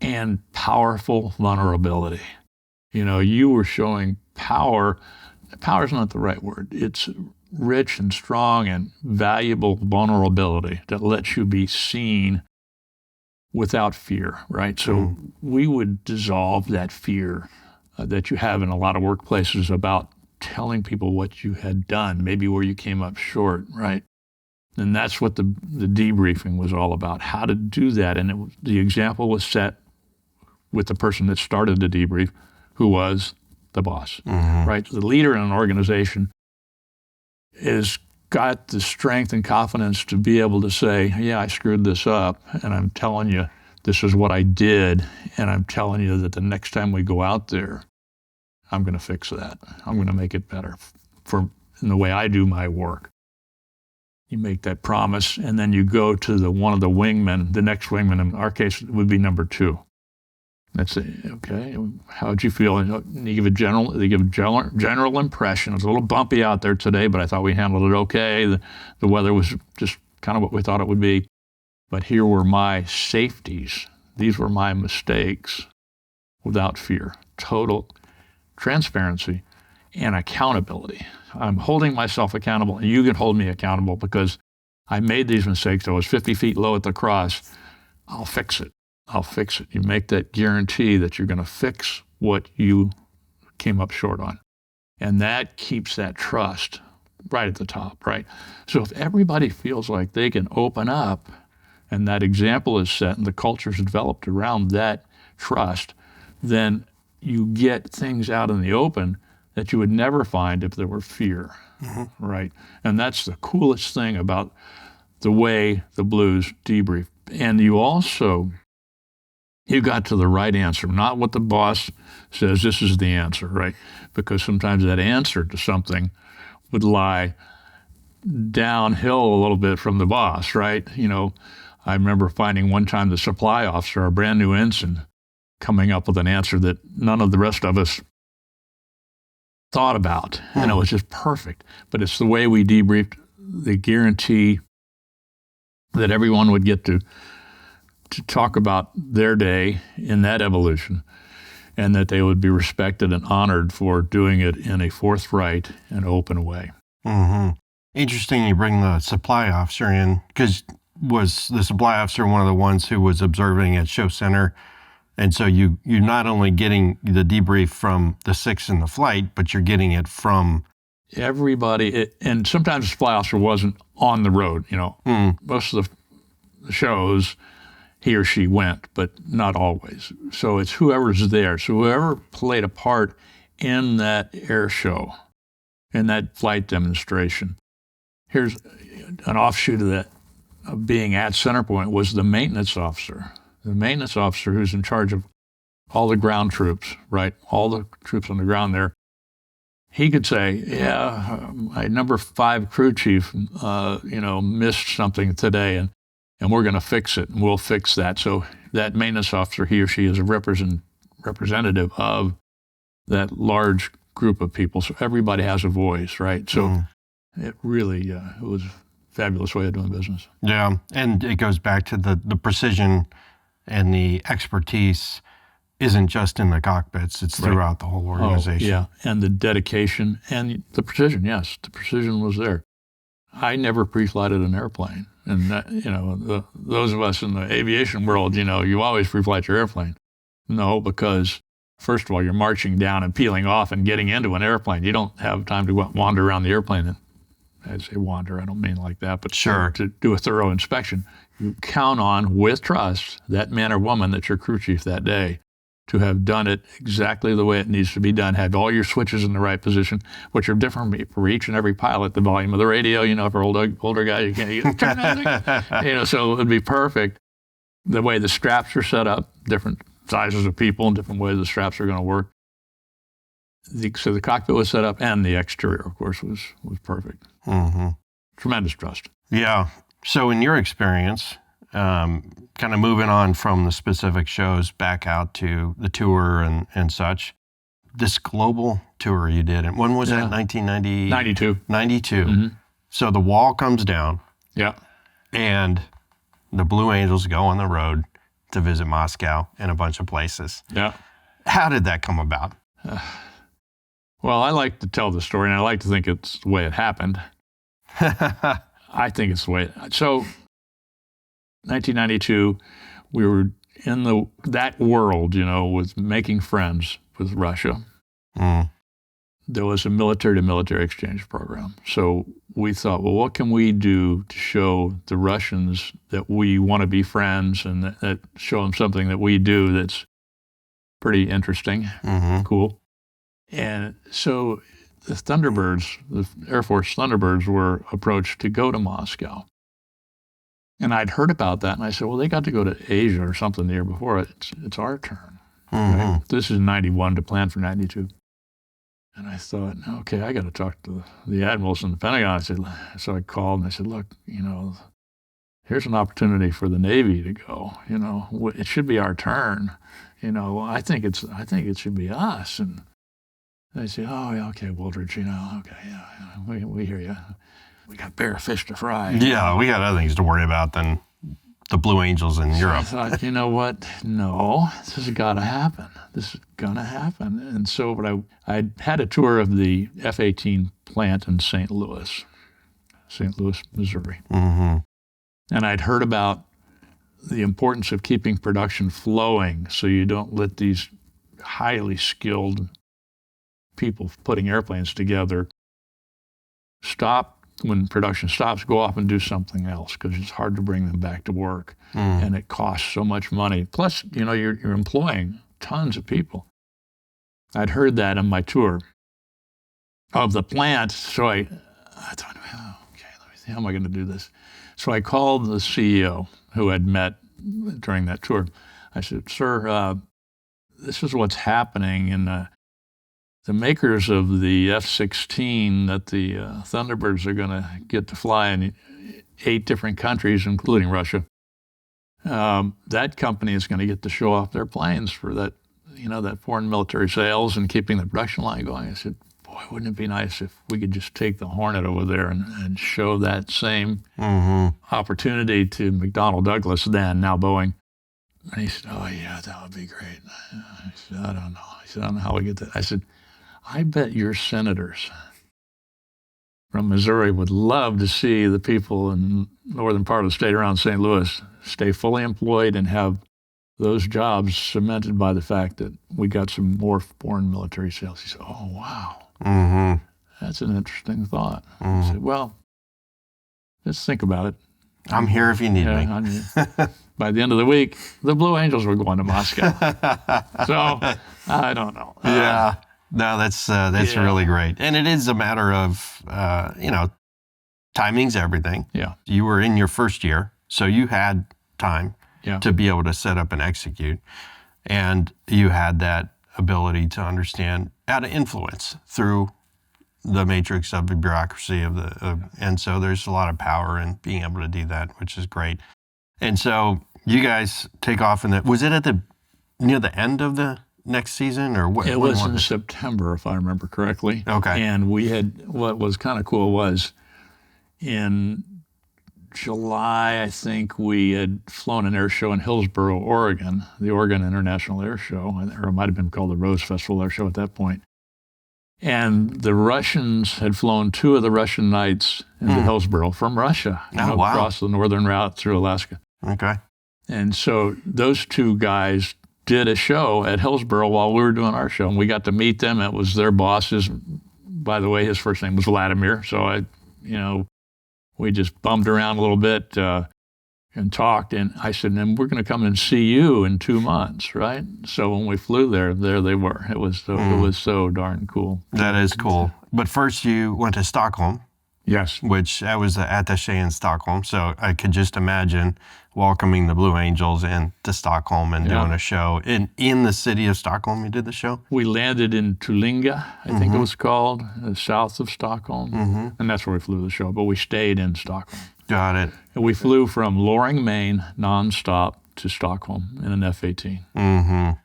and powerful vulnerability. You know, you were showing power. Power is not the right word. It's rich and strong and valuable vulnerability that lets you be seen without fear, right? So we would dissolve that fear that you have in a lot of workplaces about telling people what you had done, maybe where you came up short, right? And that's what the debriefing was all about, how to do that. And the example was set with the person that started the debrief, who was the boss, right? The leader in an organization is got the strength and confidence to be able to say, yeah, I screwed this up, and I'm telling you this is what I did, and I'm telling you that the next time we go out there, I'm going to fix that. I'm going to make it better in the way I do my work. You make that promise, and then you go to one of the wingmen, the next wingman, in our case, it would be number 2. That's it. Okay, how'd you feel? And you give a general impression. It was a little bumpy out there today, but I thought we handled it okay. The weather was just kind of what we thought it would be. But here were my safeties. These were my mistakes without fear. Total transparency and accountability. I'm holding myself accountable, and you can hold me accountable because I made these mistakes. I was 50 feet low at the cross. I'll fix it. I'll fix it. You make that guarantee that you're going to fix what you came up short on. And that keeps that trust right at the top, right? So if everybody feels like they can open up and that example is set and the culture is developed around that trust, then you get things out in the open that you would never find if there were fear, right? And that's the coolest thing about the way the Blues debrief And you got to the right answer, not what the boss says, this is the answer, right? Because sometimes that answer to something would lie downhill a little bit from the boss, right? I remember finding one time the supply officer, a brand new ensign, coming up with an answer that none of the rest of us thought about. And it was just perfect. But it's the way we debriefed, the guarantee that everyone would get to talk about their day in that evolution, and that they would be respected and honored for doing it in a forthright and open way. Mm-hmm. Interesting you bring the supply officer in, because was the supply officer one of the ones who was observing at Show Center? And so you're not only getting the debrief from the six in the flight, but you're getting it from everybody. And sometimes the supply officer wasn't on the road. Most of the shows, he or she went, but not always. So it's whoever's there. So whoever played a part in that air show, in that flight demonstration. Here's an offshoot of that, of being at Centerpoint, was the maintenance officer. The maintenance officer who's in charge of all the ground troops, right? All the troops on the ground there. He could say, my number 5 crew chief, missed something today, and we're going to fix it, and we'll fix that. So that maintenance officer, he or she, is a representative of that large group of people. So everybody has a voice, right? So it really, it was a fabulous way of doing business. Yeah, and it goes back to the precision and the expertise isn't just in the cockpits, it's throughout the whole organization. Yeah, and the dedication and the precision, yes, the precision was there. I never pre-flighted an airplane. And, those of us in the aviation world, you always pre-flight your airplane. No, because first of all, you're marching down and peeling off and getting into an airplane. You don't have time to go out and wander around the airplane. And I say wander, I don't mean like that, but sure, to do a thorough inspection. You count on, with trust, that man or woman that's your crew chief that day to have done it exactly the way it needs to be done, have all your switches in the right position, which are different for each and every pilot. The volume of the radio, for older guys, you can't turn that, so it would be perfect. The way the straps are set up, different sizes of people and different ways the straps are going to work. So the cockpit was set up, and the exterior, of course, was perfect. Mm-hmm. Tremendous trust. Yeah. So in your experience, kind of moving on from the specific shows back out to the tour and such, this global tour you did, and when was that, 1990? 92. 92. Mm-hmm. So the wall comes down. Yeah. And the Blue Angels go on the road to visit Moscow and a bunch of places. Yeah. How did that come about? Well, I like to tell the story, and I like to think it's the way it happened. I think it's the way. So, 1992, we were in that world, with making friends with Russia. There was a military-to-military exchange program. So we thought, well, what can we do to show the Russians that we want to be friends, and that show them something that we do that's pretty interesting, cool. And so the Thunderbirds, the Air Force Thunderbirds, were approached to go to Moscow. And I'd heard about that, and I said, well, they got to go to Asia or something the year before. It's our turn. Right? This is 91 to plan for 92. And I thought, okay, I got to talk to the admirals in the Pentagon. So I called and I said, look, here's an opportunity for the Navy to go. It should be our turn. I think it should be us. And they say, oh, yeah, okay, Wooldridge, okay, yeah, we hear you. We got bigger fish to fry. Yeah, we got other things to worry about than the Blue Angels in Europe. I thought, you know what? No, this has got to happen. This is going to happen. And so I had a tour of the F-18 plant in St. Louis, Missouri. Mm-hmm. And I'd heard about the importance of keeping production flowing so you don't let these highly skilled people putting airplanes together stop. When production stops, go off and do something else, because it's hard to bring them back to work. And it costs so much money. Plus, you're employing tons of people. I'd heard that on my tour of the plant, so I thought, well, okay, let me see, how am I going to do this? So I called the CEO who had met during that tour. I said, "Sir, this is what's happening in the makers of the F-16 that the Thunderbirds are going to get to fly in 8 different countries, including Russia. That company is going to get to show off their planes for that, that foreign military sales and keeping the production line going." I said, "Boy, wouldn't it be nice if we could just take the Hornet over there and show that same opportunity to McDonnell Douglas then, now Boeing?" And he said, "Oh, yeah, that would be great." I said, "I don't know." He said, "I don't know how we get that." I said, "I bet your senators from Missouri would love to see the people in the northern part of the state around St. Louis stay fully employed and have those jobs cemented by the fact that we got some more foreign military sales." He said, "Oh, wow. That's an interesting thought." I said, "Well, just think about it. I'm here if you need me." By the end of the week, the Blue Angels were going to Moscow. So, I don't know. Yeah. No, that's really great. And it is a matter of, timing's everything. Yeah. You were in your first year, so you had time to be able to set up and execute. And you had that ability to understand how to influence through the matrix of the bureaucracy and so there's a lot of power in being able to do that, which is great. And so you guys take off was it near the end of the next season, or what? It was in September, if I remember correctly. Okay. And what was kind of cool was in July, I think we had flown an air show in Hillsboro, Oregon, the Oregon International Air Show, or it might have been called the Rose Festival Air Show at that point. And the Russians had flown 2 of the Russian Knights into Hillsboro from Russia, across the northern route through Alaska. Okay. And so those 2 guys did a show at Hillsboro while we were doing our show, and we got to meet them. It was their bosses. By the way, his first name was Vladimir, so we just bummed around a little bit and talked, and I said, "And we're going to come and see you in 2 months, right?" So when we flew there they were. It was so darn cool. That is cool. But first you went to Stockholm. Yes. Which I was the attaché in Stockholm, so I could just imagine welcoming the Blue Angels into Stockholm and doing a show. In the city of Stockholm, you did the show? We landed in Tullinge, I think it was called, south of Stockholm, and that's where we flew the show, but we stayed in Stockholm. Got it. And we flew from Loring, Maine, nonstop to Stockholm in an F-18.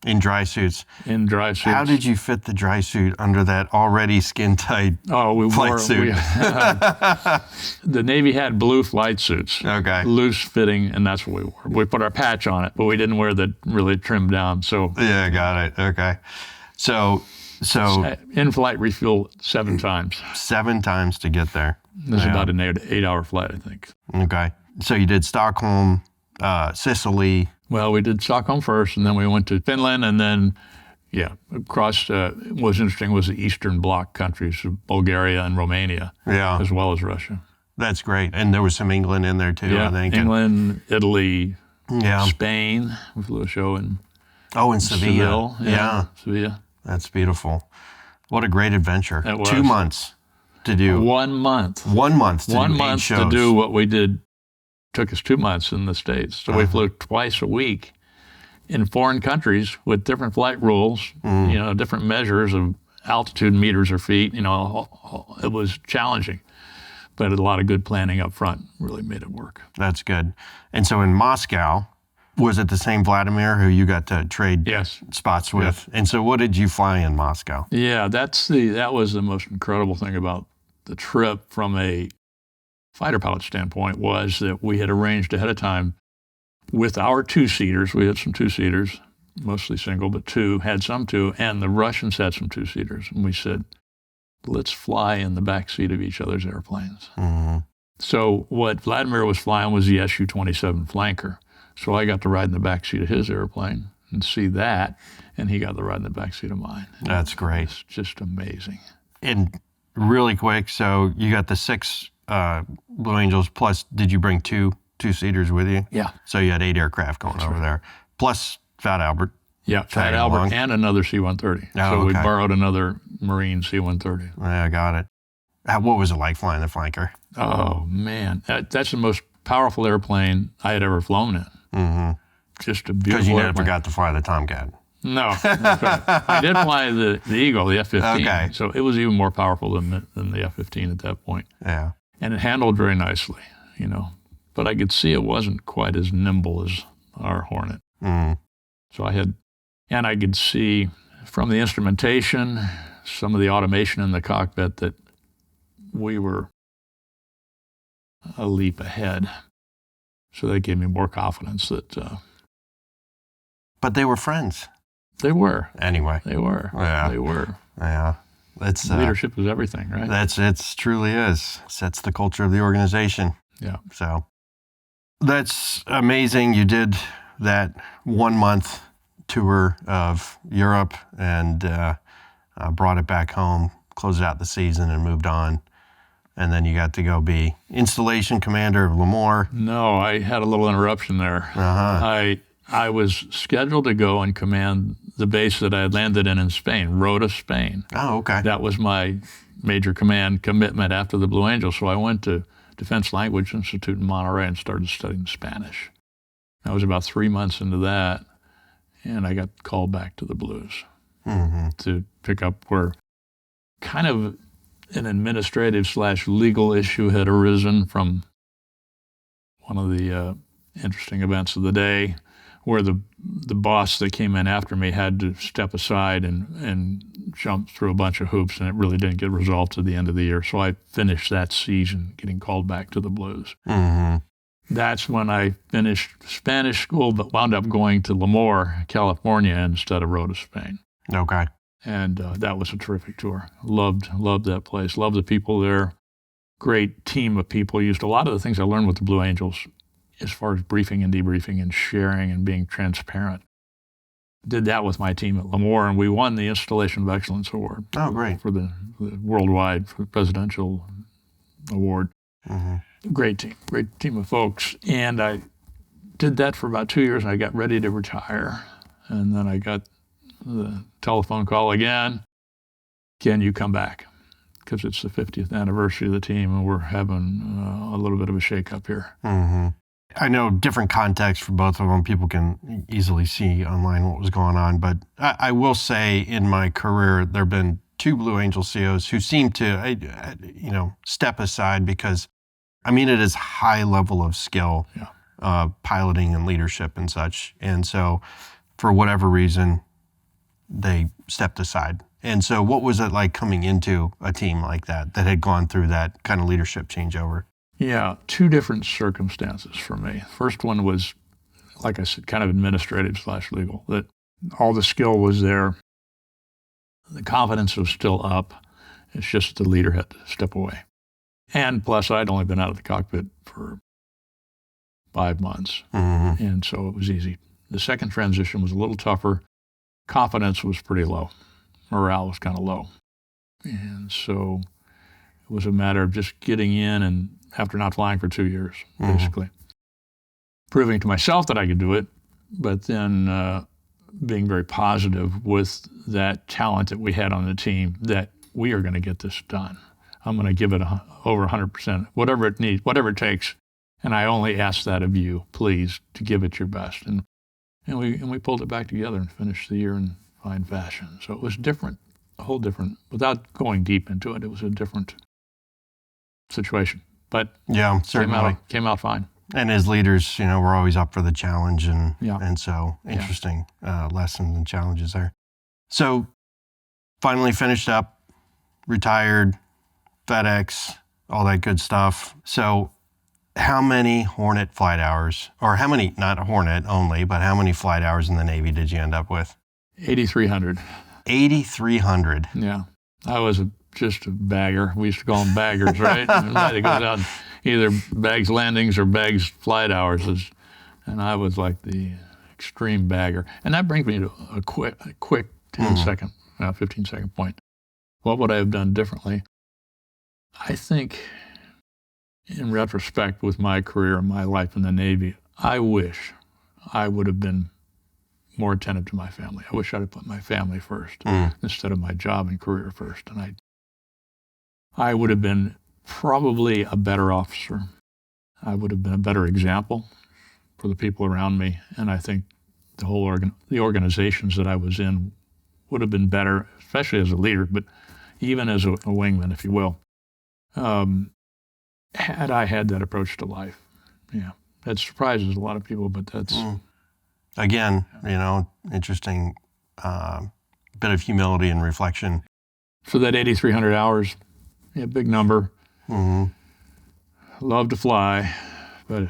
In dry suits. In dry suits. How did you fit the dry suit under that already skin-tight flight suit? The Navy had blue flight suits. Okay. Loose fitting, and that's what we wore. We put our patch on it, but we didn't wear the really trimmed down. So yeah, got it. Okay. So in-flight refuel 7 times. 7 times to get there. It was about an 8-hour flight, I think. Okay. So you did Stockholm, Sicily. Well, we did Stockholm first, and then we went to Finland, and then, across, what was interesting was the Eastern Bloc countries, Bulgaria and Romania, as well as Russia. That's great. And there was some England in there, too, I think. England, Italy, Spain. We flew a show in Seville. Seville. That's beautiful. What a great adventure. It was. 2 months to do. 1 month. 1 month to do 1 8 month shows. to do what we did. Took us 2 months in the States. So we flew twice a week in foreign countries with different flight rules, different measures of altitude, meters or feet. It was challenging, but a lot of good planning up front really made it work. That's good. And so in Moscow, was it the same Vladimir who you got to trade spots with? Yes. And so what did you fly in Moscow? Yeah, that was the most incredible thing about the trip from a fighter pilot standpoint, was that we had arranged ahead of time with our 2-seaters. We had some 2-seaters, mostly single, but had some 2, and the Russians had some 2-seaters. And we said, let's fly in the back seat of each other's airplanes. So what Vladimir was flying was the Su-27 Flanker. So I got to ride in the back seat of his airplane and see that, and he got to ride in the back seat of mine. That's great. It's just amazing. And really quick, so you got the 6 Blue Angels, plus did you bring 2-seaters with you? Yeah. So you had 8 aircraft going over there, plus Fat Albert. Yeah, Fat Albert and another C-130. So we borrowed another Marine C-130. Yeah, I got it. What was it like flying the Flanker? Oh, man. That's the most powerful airplane I had ever flown in. Mm-hmm. Just a beautiful Because you never airplane. got to fly the Tomcat. No. That's right. I did fly the Eagle, the F-15. Okay. So it was even more powerful than the F-15 at that point. Yeah. And it handled very nicely, But I could see it wasn't quite as nimble as our Hornet. Mm. So I could see from the instrumentation, some of the automation in the cockpit that we were a leap ahead. So that gave me more confidence that But they were friends. they were. Anyway. They were. Yeah. They were. Yeah. It's Leadership is everything, right? It truly is. Sets the culture of the organization. Yeah. So that's amazing. You did that 1 month tour of Europe and brought it back home, closed out the season and moved on. And then you got to go be installation commander of Lemoore. No, I had a little interruption there. Uh-huh. I was scheduled to go and command the base that I had landed in Spain, Rota, Spain. Oh, okay. That was my major command commitment after the Blue Angels. So I went to Defense Language Institute in Monterey and started studying Spanish. I was about 3 months into that, and I got called back to the Blues to pick up where kind of an administrative/legal issue had arisen from one of the interesting events of the day, where the boss that came in after me had to step aside and jump through a bunch of hoops, and it really didn't get resolved to the end of the year. So I finished that season getting called back to the Blues. Mm-hmm. That's when I finished Spanish school, but wound up going to Lemoore, California, instead of Rota, Spain. Okay. And that was a terrific tour. Loved that place. Loved the people there. Great team of people. Used a lot of the things I learned with the Blue Angels as far as briefing and debriefing and sharing and being transparent. Did that with my team at Lemoore, and we won the Installation of Excellence Award. Oh, great. For the worldwide presidential award. Mm-hmm. Great team of folks. And I did that for about 2 years, and I got ready to retire. And then I got the telephone call again. Can you come back? Because it's the 50th anniversary of the team, and we're having a little bit of a shakeup here. Mm-hmm. I know different context for both of them. People can easily see online what was going on. But I will say in my career, there have been 2 Blue Angel COs who seem to, step aside because, it is high level of skill, piloting and leadership and such. And so for whatever reason, they stepped aside. And so what was it like coming into a team like that had gone through that kind of leadership changeover? Yeah, 2 different circumstances for me. First one was, like I said, kind of administrative/legal, that all the skill was there. The confidence was still up. It's just the leader had to step away. And plus, I'd only been out of the cockpit for 5 months, and so it was easy. The second transition was a little tougher. Confidence was pretty low. Morale was kind of low. And so it was a matter of just getting in, and after not flying for 2 years, basically, proving to myself that I could do it, but then being very positive with that talent that we had on the team, that we are going to get this done. I'm going to give it over 100%, whatever it needs, whatever it takes. And I only ask that of you, please, to give it your best. And we pulled it back together and finished the year in fine fashion. So it was different, a whole different, without going deep into it, it was a different situation. But yeah, certainly came out fine. And as leaders, we're always up for the challenge, and so interesting lessons and challenges there. So finally finished up, retired, FedEx, all that good stuff. So how many Hornet flight hours, or how many, not Hornet only, but how many flight hours in the Navy did you end up with? 8,300. 8,300. Yeah. I was just a bagger. We used to call them baggers, right? Everybody goes out and either bags landings or bags flight hours. And I was like the extreme bagger. And that brings me to a quick 15-second point. What would I have done differently? I think, in retrospect, with my career and my life in the Navy, I wish I would have been more attentive to my family. I wish I'd have put my family first instead of my job and career first. And I would have been probably a better officer. I would have been a better example for the people around me, and I think the organizations that I was in would have been better, especially as a leader, but even as a wingman, if you will, had I had that approach to life. Yeah, that surprises a lot of people, but that's... Again, interesting bit of humility and reflection. For that 8,300 hours, yeah, big number. Love to fly, but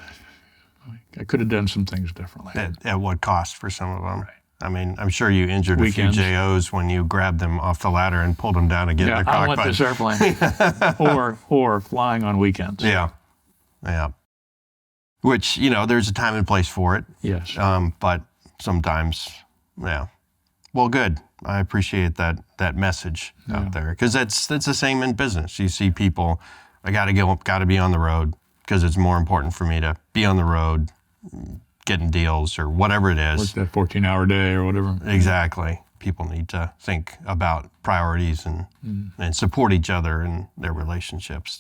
I could have done some things differently. At what cost for some of them? Right. I mean, I'm sure you injured Weekends. a few JOs when you grabbed them off the ladder and pulled them down to get in their I cockpit. want this airplane. or flying on weekends. Yeah. Which, there's a time and place for it. Yes. But sometimes, yeah. Well, good. I appreciate that message out there, because that's the same in business. You see people, I got to be on the road because it's more important for me to be on the road, getting deals or whatever it is. Work that 14-hour day or whatever. Exactly. People need to think about priorities and support each other in their relationships.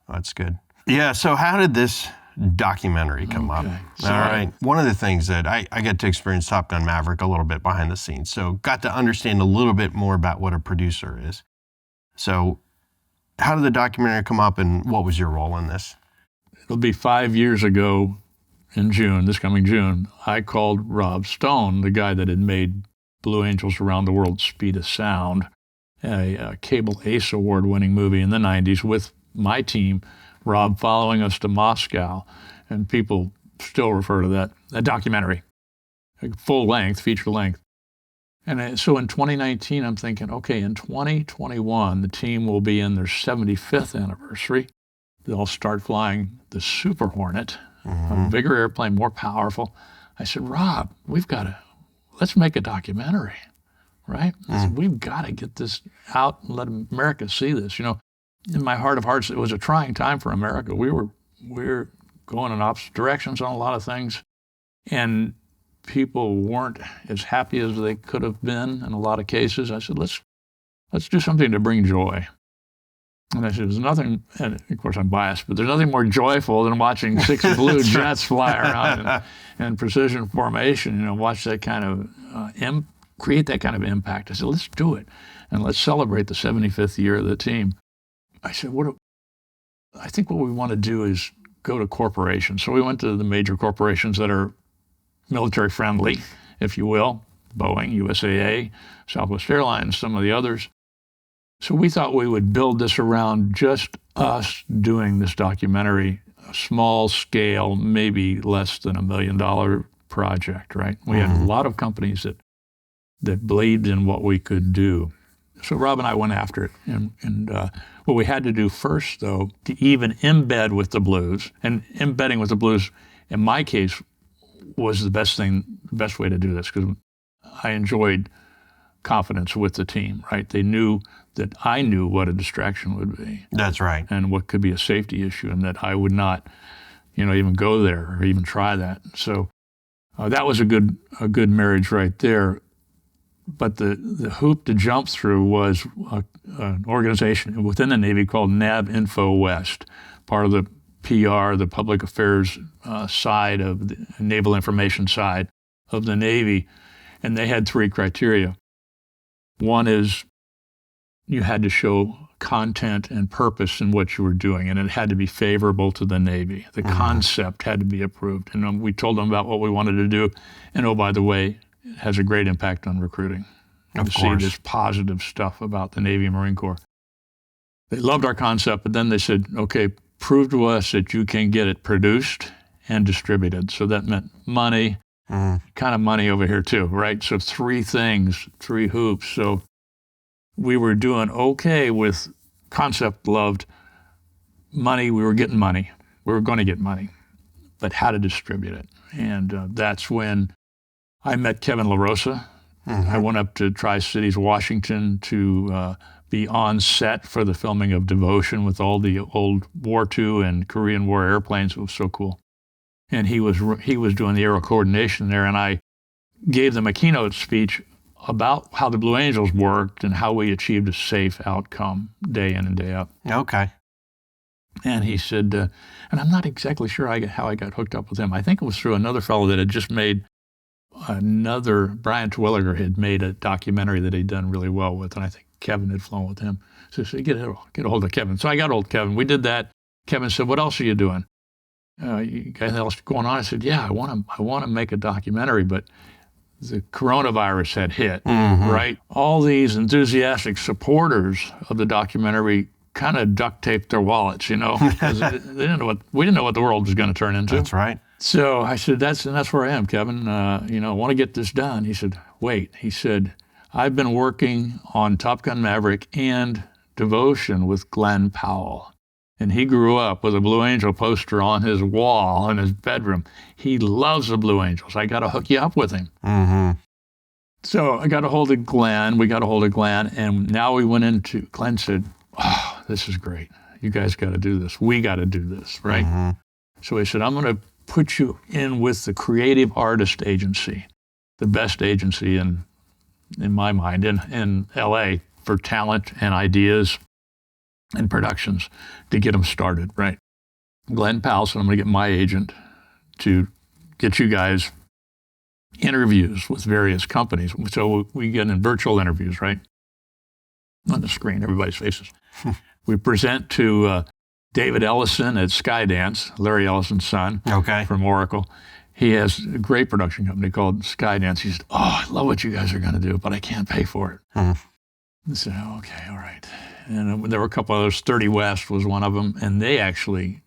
That's good. Yeah. So how did this documentary come up? All right. One of the things that I get to experience Top Gun Maverick a little bit behind the scenes, so got to understand a little bit more about what a producer is. So how did the documentary come up, and what was your role in this? It'll be 5 years ago in June, this coming June. I called Rob Stone, the guy that had made Blue Angels Around the World, Speed of Sound, a Cable Ace Award-winning movie in the 90s, with my team, Rob following us to Moscow, and people still refer to that documentary, like full length, feature length. And so in 2019, I'm thinking, okay, in 2021, the team will be in their 75th anniversary. They'll start flying the Super Hornet, a bigger airplane, more powerful. I said, Rob, let's make a documentary, right? I said, we've got to get this out and let America see this. In my heart of hearts, it was a trying time for America. We were going in opposite directions on a lot of things, and people weren't as happy as they could have been in a lot of cases. I said, let's do something to bring joy. And I said, there's nothing, and of course I'm biased, but there's nothing more joyful than watching 6 blue jets fly around in precision formation, watch that kind of, create that kind of impact. I said, let's do it, and let's celebrate the 75th year of the team. I said, I think what we want to do is go to corporations. So we went to the major corporations that are military friendly, if you will, Boeing, USAA, Southwest Airlines, some of the others. So we thought we would build this around just us doing this documentary, a small scale, maybe less than $1 million project, right? We had a lot of companies that believed in what we could do. So Rob and I went after it. And what we had to do first, though, to even embed with the Blues, and embedding with the Blues, in my case, was the best way to do this, because I enjoyed confidence with the team, right? They knew that I knew what a distraction would be. That's right. And what could be a safety issue, and that I would not, even go there or even try that. So that was a good marriage right there. But the hoop to jump through was an organization within the Navy called NAV Info West, part of the PR, the public affairs side of the naval information side of the Navy. And they had 3 criteria. One is you had to show content and purpose in what you were doing, and it had to be favorable to the Navy. The concept had to be approved. And we told them about what we wanted to do. And oh, by the way, it has a great impact on recruiting. Of see course. this positive stuff about the Navy and Marine Corps. They loved our concept, but then they said, okay, prove to us that you can get it produced and distributed. So that meant money, kind of money over here too, right? So 3 things, 3 hoops. So we were doing okay with concept, loved money. We were getting money. We were going to get money, but how to distribute it. And that's when I met Kevin LaRosa. I went up to Tri-Cities, Washington to be on set for the filming of Devotion with all the old War II and Korean War airplanes. It was so cool. And he was doing the aero coordination there, and I gave them a keynote speech about how the Blue Angels worked and how we achieved a safe outcome day in and day out. Okay. And he said, and I'm not exactly sure how I got hooked up with him. I think it was through another fellow that had just made Brian Terwilliger had made a documentary that he'd done really well with, and I think Kevin had flown with him. So he said, get a hold of Kevin. So I got a hold of Kevin. We did that. Kevin said, what else are you doing? You got anything else going on? I said, yeah, I want to make a documentary, but the coronavirus had hit, right? All these enthusiastic supporters of the documentary kind of duct taped their wallets, because we didn't know what the world was going to turn into. That's right. So I said, that's where I am, Kevin. I want to get this done. He said, wait. He said, I've been working on Top Gun Maverick and Devotion with Glenn Powell. And he grew up with a Blue Angel poster on his wall in his bedroom. He loves the Blue Angels. I got to hook you up with him. Mm-hmm. So I got a hold of Glenn. We got a hold of Glenn. And now we went into, Glenn said, oh, this is great. You guys got to do this. We got to do this, right? Mm-hmm. So he said, I'm going to put you in with the Creative Artist Agency, the best agency in my mind in LA for talent and ideas and productions to get them started, right? Glenn Powell said, I'm going to get my agent to get you guys interviews with various companies. So we get in virtual interviews, right? On the screen, everybody's faces. We present to David Ellison at Skydance, Larry Ellison's son from Oracle. He has a great production company called Skydance. He said, I love what you guys are going to do, but I can't pay for it. I said, okay, all right. And there were a couple others. 30 West was one of them, and they actually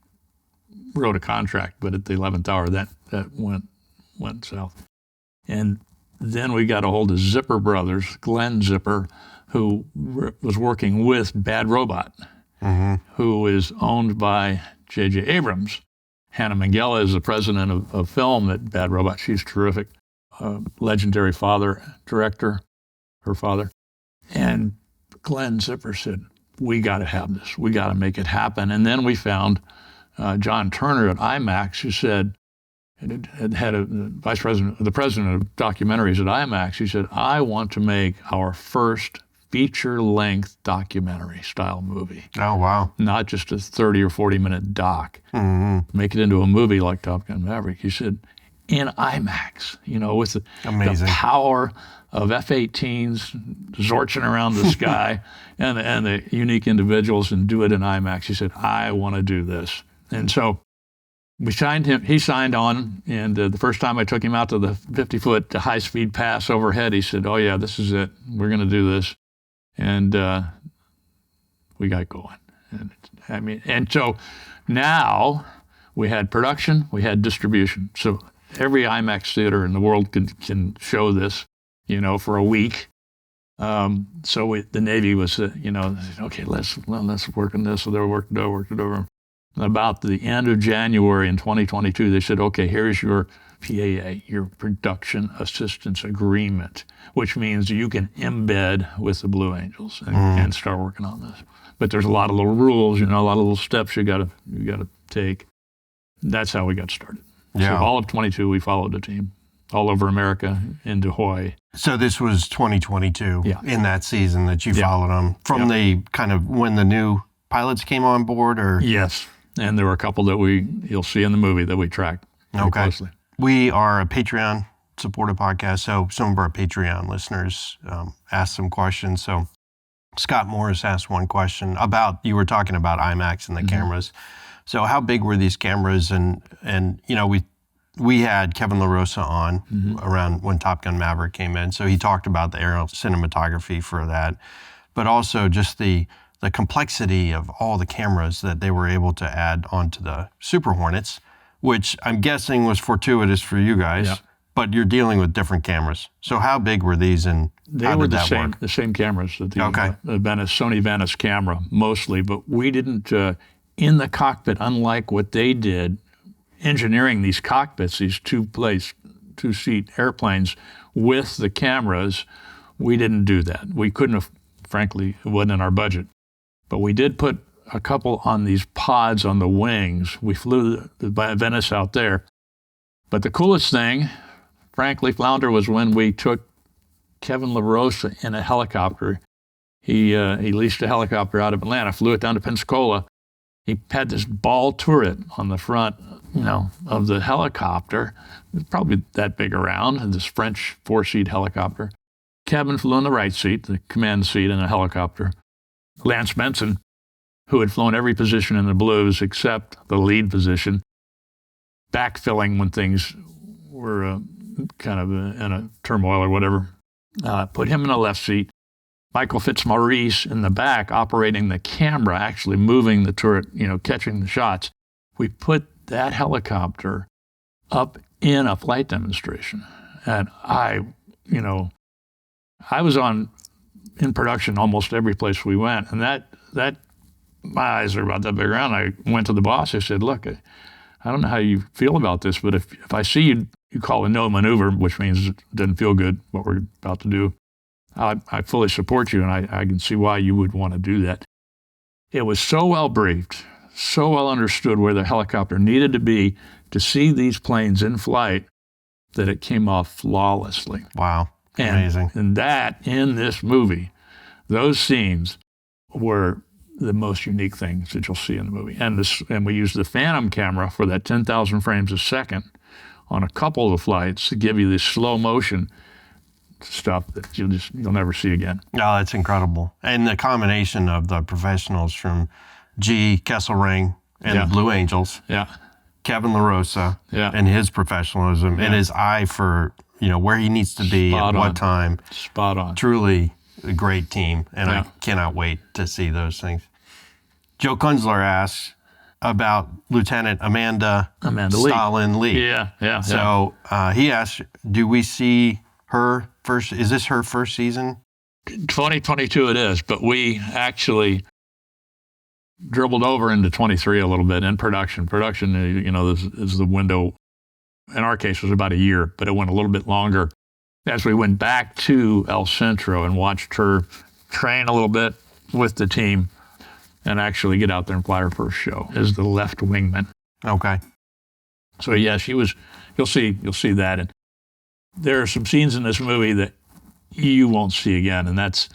wrote a contract, but at the 11th hour, that went south. And then we got a hold of Zipper Brothers, Glenn Zipper, who was working with Bad Robot, who is owned by J.J. Abrams. Hannah Minghella is the president of film at Bad Robot. She's terrific. Legendary director, her father. And Glenn Zipper said, we got to have this. We got to make it happen. And then we found John Turner at iMax, who said, had the president of documentaries at iMax. He said, I want to make our first feature-length documentary style movie. Oh, wow. Not just a 30 or 40-minute doc. Make it into a movie like Top Gun Maverick. He said, in IMAX, with the power of F-18s zorching around the sky and the unique individuals, and do it in IMAX. He said, I want to do this. And so we signed him. He signed on, and the first time I took him out to the 50-foot high-speed pass overhead, he said, oh, yeah, this is it. We're going to do this. And we got going. And so now we had production, we had distribution. So every IMAX theater in the world can show this, for a week. So the Navy was, okay, let's work on this. So they worked it over. And about the end of January in 2022, they said, okay, here's your PAA, your Production Assistance Agreement, which means you can embed with the Blue Angels and start working on this. But there's a lot of little rules, a lot of little steps you got to take. That's how we got started. Yeah. So all of 22, we followed the team all over America into Hawaii. So this was 2022 in that season that you followed them from the kind of when the new pilots came on board, or? Yes. And there were a couple that you'll see in the movie that we tracked closely. We are a Patreon supported podcast, so some of our Patreon listeners asked some questions. So Scott Morris asked one question you were talking about IMAX and the cameras. So how big were these cameras? And we had Kevin LaRosa on around when Top Gun Maverick came in. So he talked about the aerial cinematography for that, but also just the complexity of all the cameras that they were able to add onto the Super Hornets, which I'm guessing was fortuitous for you guys, but you're dealing with different cameras. So how big were these, and how did that work? The same cameras, the Sony Venice camera mostly, but we didn't, in the cockpit, unlike what they did, engineering these cockpits, these two-seat airplanes with the cameras, we didn't do that. We couldn't have, frankly, it wasn't in our budget. But we did put a couple on these pods on the wings. We flew the Venice out there. But the coolest thing, frankly, Flounder, was when we took Kevin LaRosa in a helicopter. He leased a helicopter out of Atlanta, flew it down to Pensacola. He had this ball turret on the front, of the helicopter. It was probably that big around, this French 4-seat helicopter. Kevin flew in the right seat, the command seat in a helicopter. Lance Benson, who had flown every position in the Blues except the lead position, backfilling when things were kind of in a turmoil or whatever, put him in the left seat. Michael Fitzmaurice in the back, operating the camera, actually moving the turret, catching the shots. We put that helicopter up in a flight demonstration. And I was in production almost every place we went. And that my eyes are about that big around. I went to the boss. I said, look, I don't know how you feel about this, but if I see you call a no maneuver, which means it doesn't feel good what we're about to do, I fully support you, and I can see why you would want to do that. It was so well briefed, so well understood where the helicopter needed to be to see these planes in flight that it came off flawlessly. Wow, amazing. And that, in this movie, those scenes were the most unique things that you'll see in the movie. And we used the Phantom camera for that 10,000 frames a second on a couple of the flights to give you this slow motion stuff that you'll never see again. Oh, that's incredible. And the combination of the professionals from G. Kesselring and the Blue Angels, Kevin LaRosa, and his professionalism and his eye for where he needs to be at what time. Spot on. Truly a great team, and I cannot wait to see those things. Joe Kunzler asks about Lieutenant Amanda Stalin Lee. Yeah. So he asks, do we see her first? Is this her first season? 2022 it is, but we actually dribbled over into 23 a little bit in production. Production, this is the window. In our case, was about a year, but it went a little bit longer as we went back to El Centro and watched her train a little bit with the team and actually get out there and fly her first show as the left wingman. Okay. So yeah, she was. You'll see that. And there are some scenes in this movie that you won't see again, and that's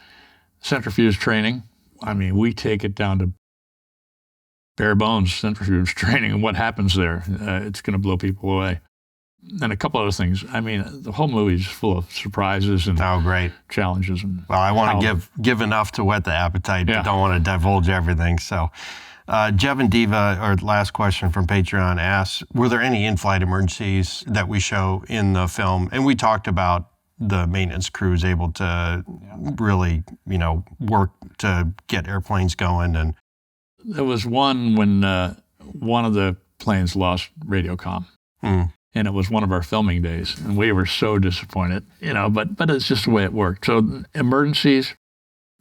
centrifuge training. I mean, we take it down to bare bones centrifuge training, and what happens there, it's going to blow people away. And a couple other things. I mean, the whole movie is full of surprises and great challenges. And well, I want to give enough to whet the appetite, but don't want to divulge everything. So, Jevan Diva, our last question from Patreon, asks, were there any in-flight emergencies that we show in the film? And we talked about the maintenance crews able to really, work to get airplanes going. And there was one when one of the planes lost radio comm. And it was one of our filming days, and we were so disappointed, but it's just the way it worked. So emergencies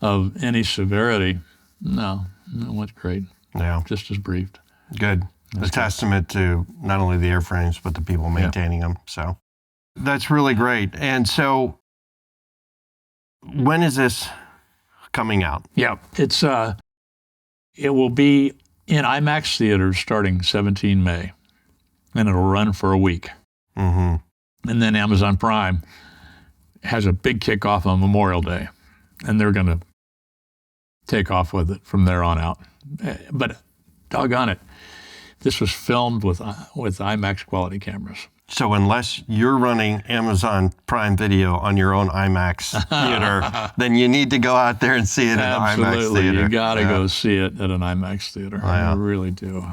of any severity, no, it went great. Yeah. Just as briefed. Good. A testament to not only the airframes, but the people maintaining them. So that's really great. And so when is this coming out? Yeah, it will be in IMAX theaters starting 17 May. And it'll run for a week. Mm-hmm. And then Amazon Prime has a big kickoff on Memorial Day, and they're going to take off with it from there on out. But doggone it, this was filmed with IMAX quality cameras. So unless you're running Amazon Prime Video on your own IMAX theater, then you need to go out there and see it in an IMAX theater. You got to go see it at an IMAX theater. I really do.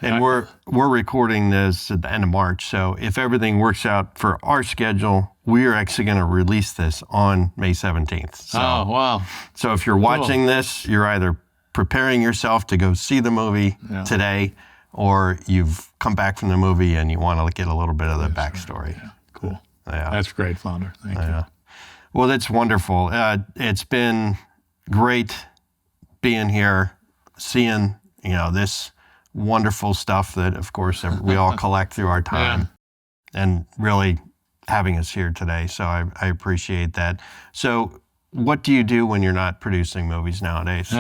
And we're recording this at the end of March, so if everything works out for our schedule, we are actually going to release this on May 17th. So, oh, wow. So if you're watching this, you're either preparing yourself to go see the movie today, or you've come back from the movie and you want to get a little bit of the backstory. Yeah. Cool. Yeah. That's great, Flounder. Thank you. Well, that's wonderful. It's been great being here, seeing, this wonderful stuff that, of course, we all collect through our time, and really having us here today. So I appreciate that. So what do you do when you're not producing movies nowadays?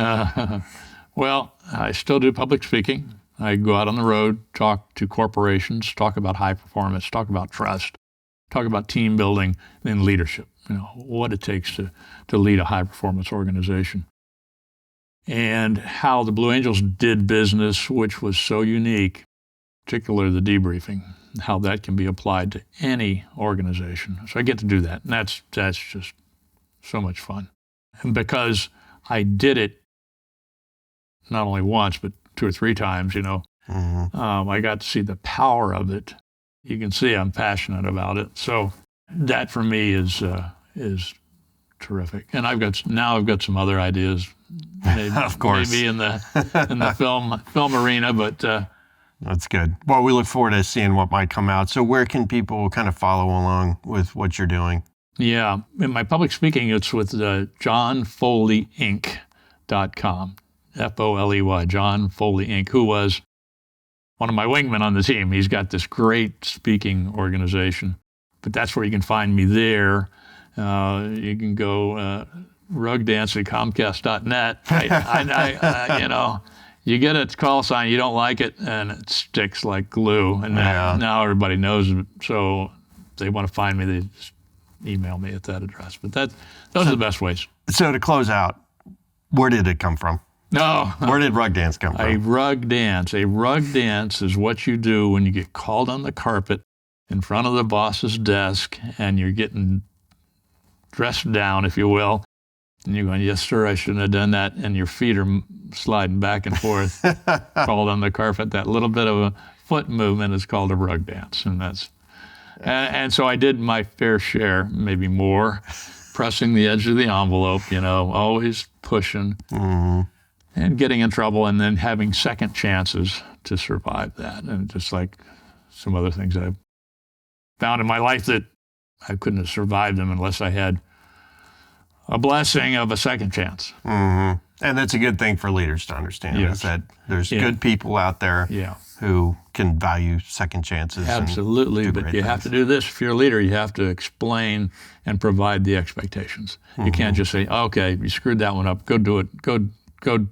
Well, I still do public speaking. I go out on the road, talk to corporations, talk about high performance, talk about trust, talk about team building, and leadership. what it takes to lead a high-performance organization. And how the Blue Angels did business, which was so unique, particularly the debriefing, how that can be applied to any organization. So I get to do that, and that's just so much fun. And because I did it not only once, but 2 or 3 times, I got to see the power of it. You can see I'm passionate about it. So that for me is terrific. And I've got some other ideas, maybe, of course, maybe in the film arena, but that's good. Well, we look forward to seeing what might come out. So where can people kind of follow along with what you're doing? Yeah, in my public speaking, it's with johnfoleyinc.com, Foley, John Foley Inc., who was one of my wingmen on the team. He's got this great speaking organization, but that's where you can find me there. You can go rugdance at comcast.net. You get a call sign, you don't like it, and it sticks like glue. And now everybody knows it. So if they want to find me, they just email me at that address. But those are the best ways. So to close out, where did it come from? No. Where did rug dance come from? A rug dance. A rug dance is what you do when you get called on the carpet in front of the boss's desk and you're getting dressed down, if you will. And you're going, yes, sir, I shouldn't have done that. And your feet are sliding back and forth, called on the carpet. That little bit of a foot movement is called a rug dance. And so I did my fair share, maybe more, pressing the edge of the envelope, always pushing and getting in trouble and then having second chances to survive that. And just like some other things I've found in my life that I couldn't have survived them unless I had a blessing of a second chance. Mm-hmm. And that's a good thing for leaders to understand, is that there's good people out there who can value second chances. Absolutely, but you have to do this. If you're a leader, you have to explain and provide the expectations. You can't just say, okay, you screwed that one up, go do it, go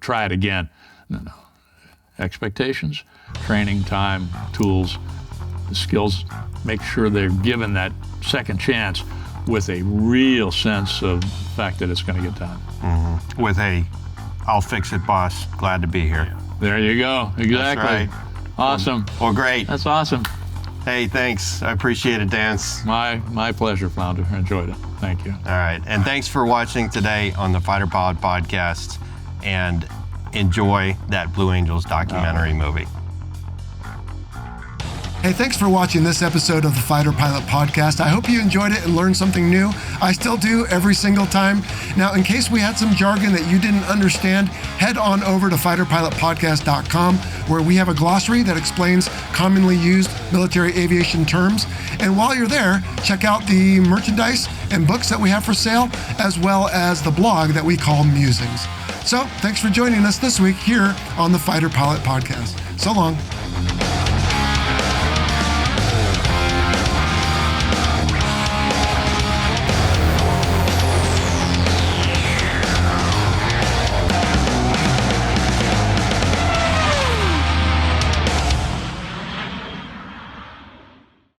try it again. No. Expectations, training, time, tools, the skills, make sure they're given that second chance with a real sense of the fact that it's going to get done. Mm-hmm. With I'll fix it, boss. Glad to be here. There you go. Exactly. That's right. Awesome. Well, great. That's awesome. Hey, thanks. I appreciate it, Dance. My pleasure, Flounder. I enjoyed it. Thank you. All right. And thanks for watching today on the Fighter Pilot Podcast. And enjoy that Blue Angels documentary movie. Hey, thanks for watching this episode of the Fighter Pilot Podcast. I hope you enjoyed it and learned something new. I still do every single time. Now, in case we had some jargon that you didn't understand, head on over to fighterpilotpodcast.com, where we have a glossary that explains commonly used military aviation terms. And while you're there, check out the merchandise and books that we have for sale, as well as the blog that we call Musings. So, thanks for joining us this week here on the Fighter Pilot Podcast. So long.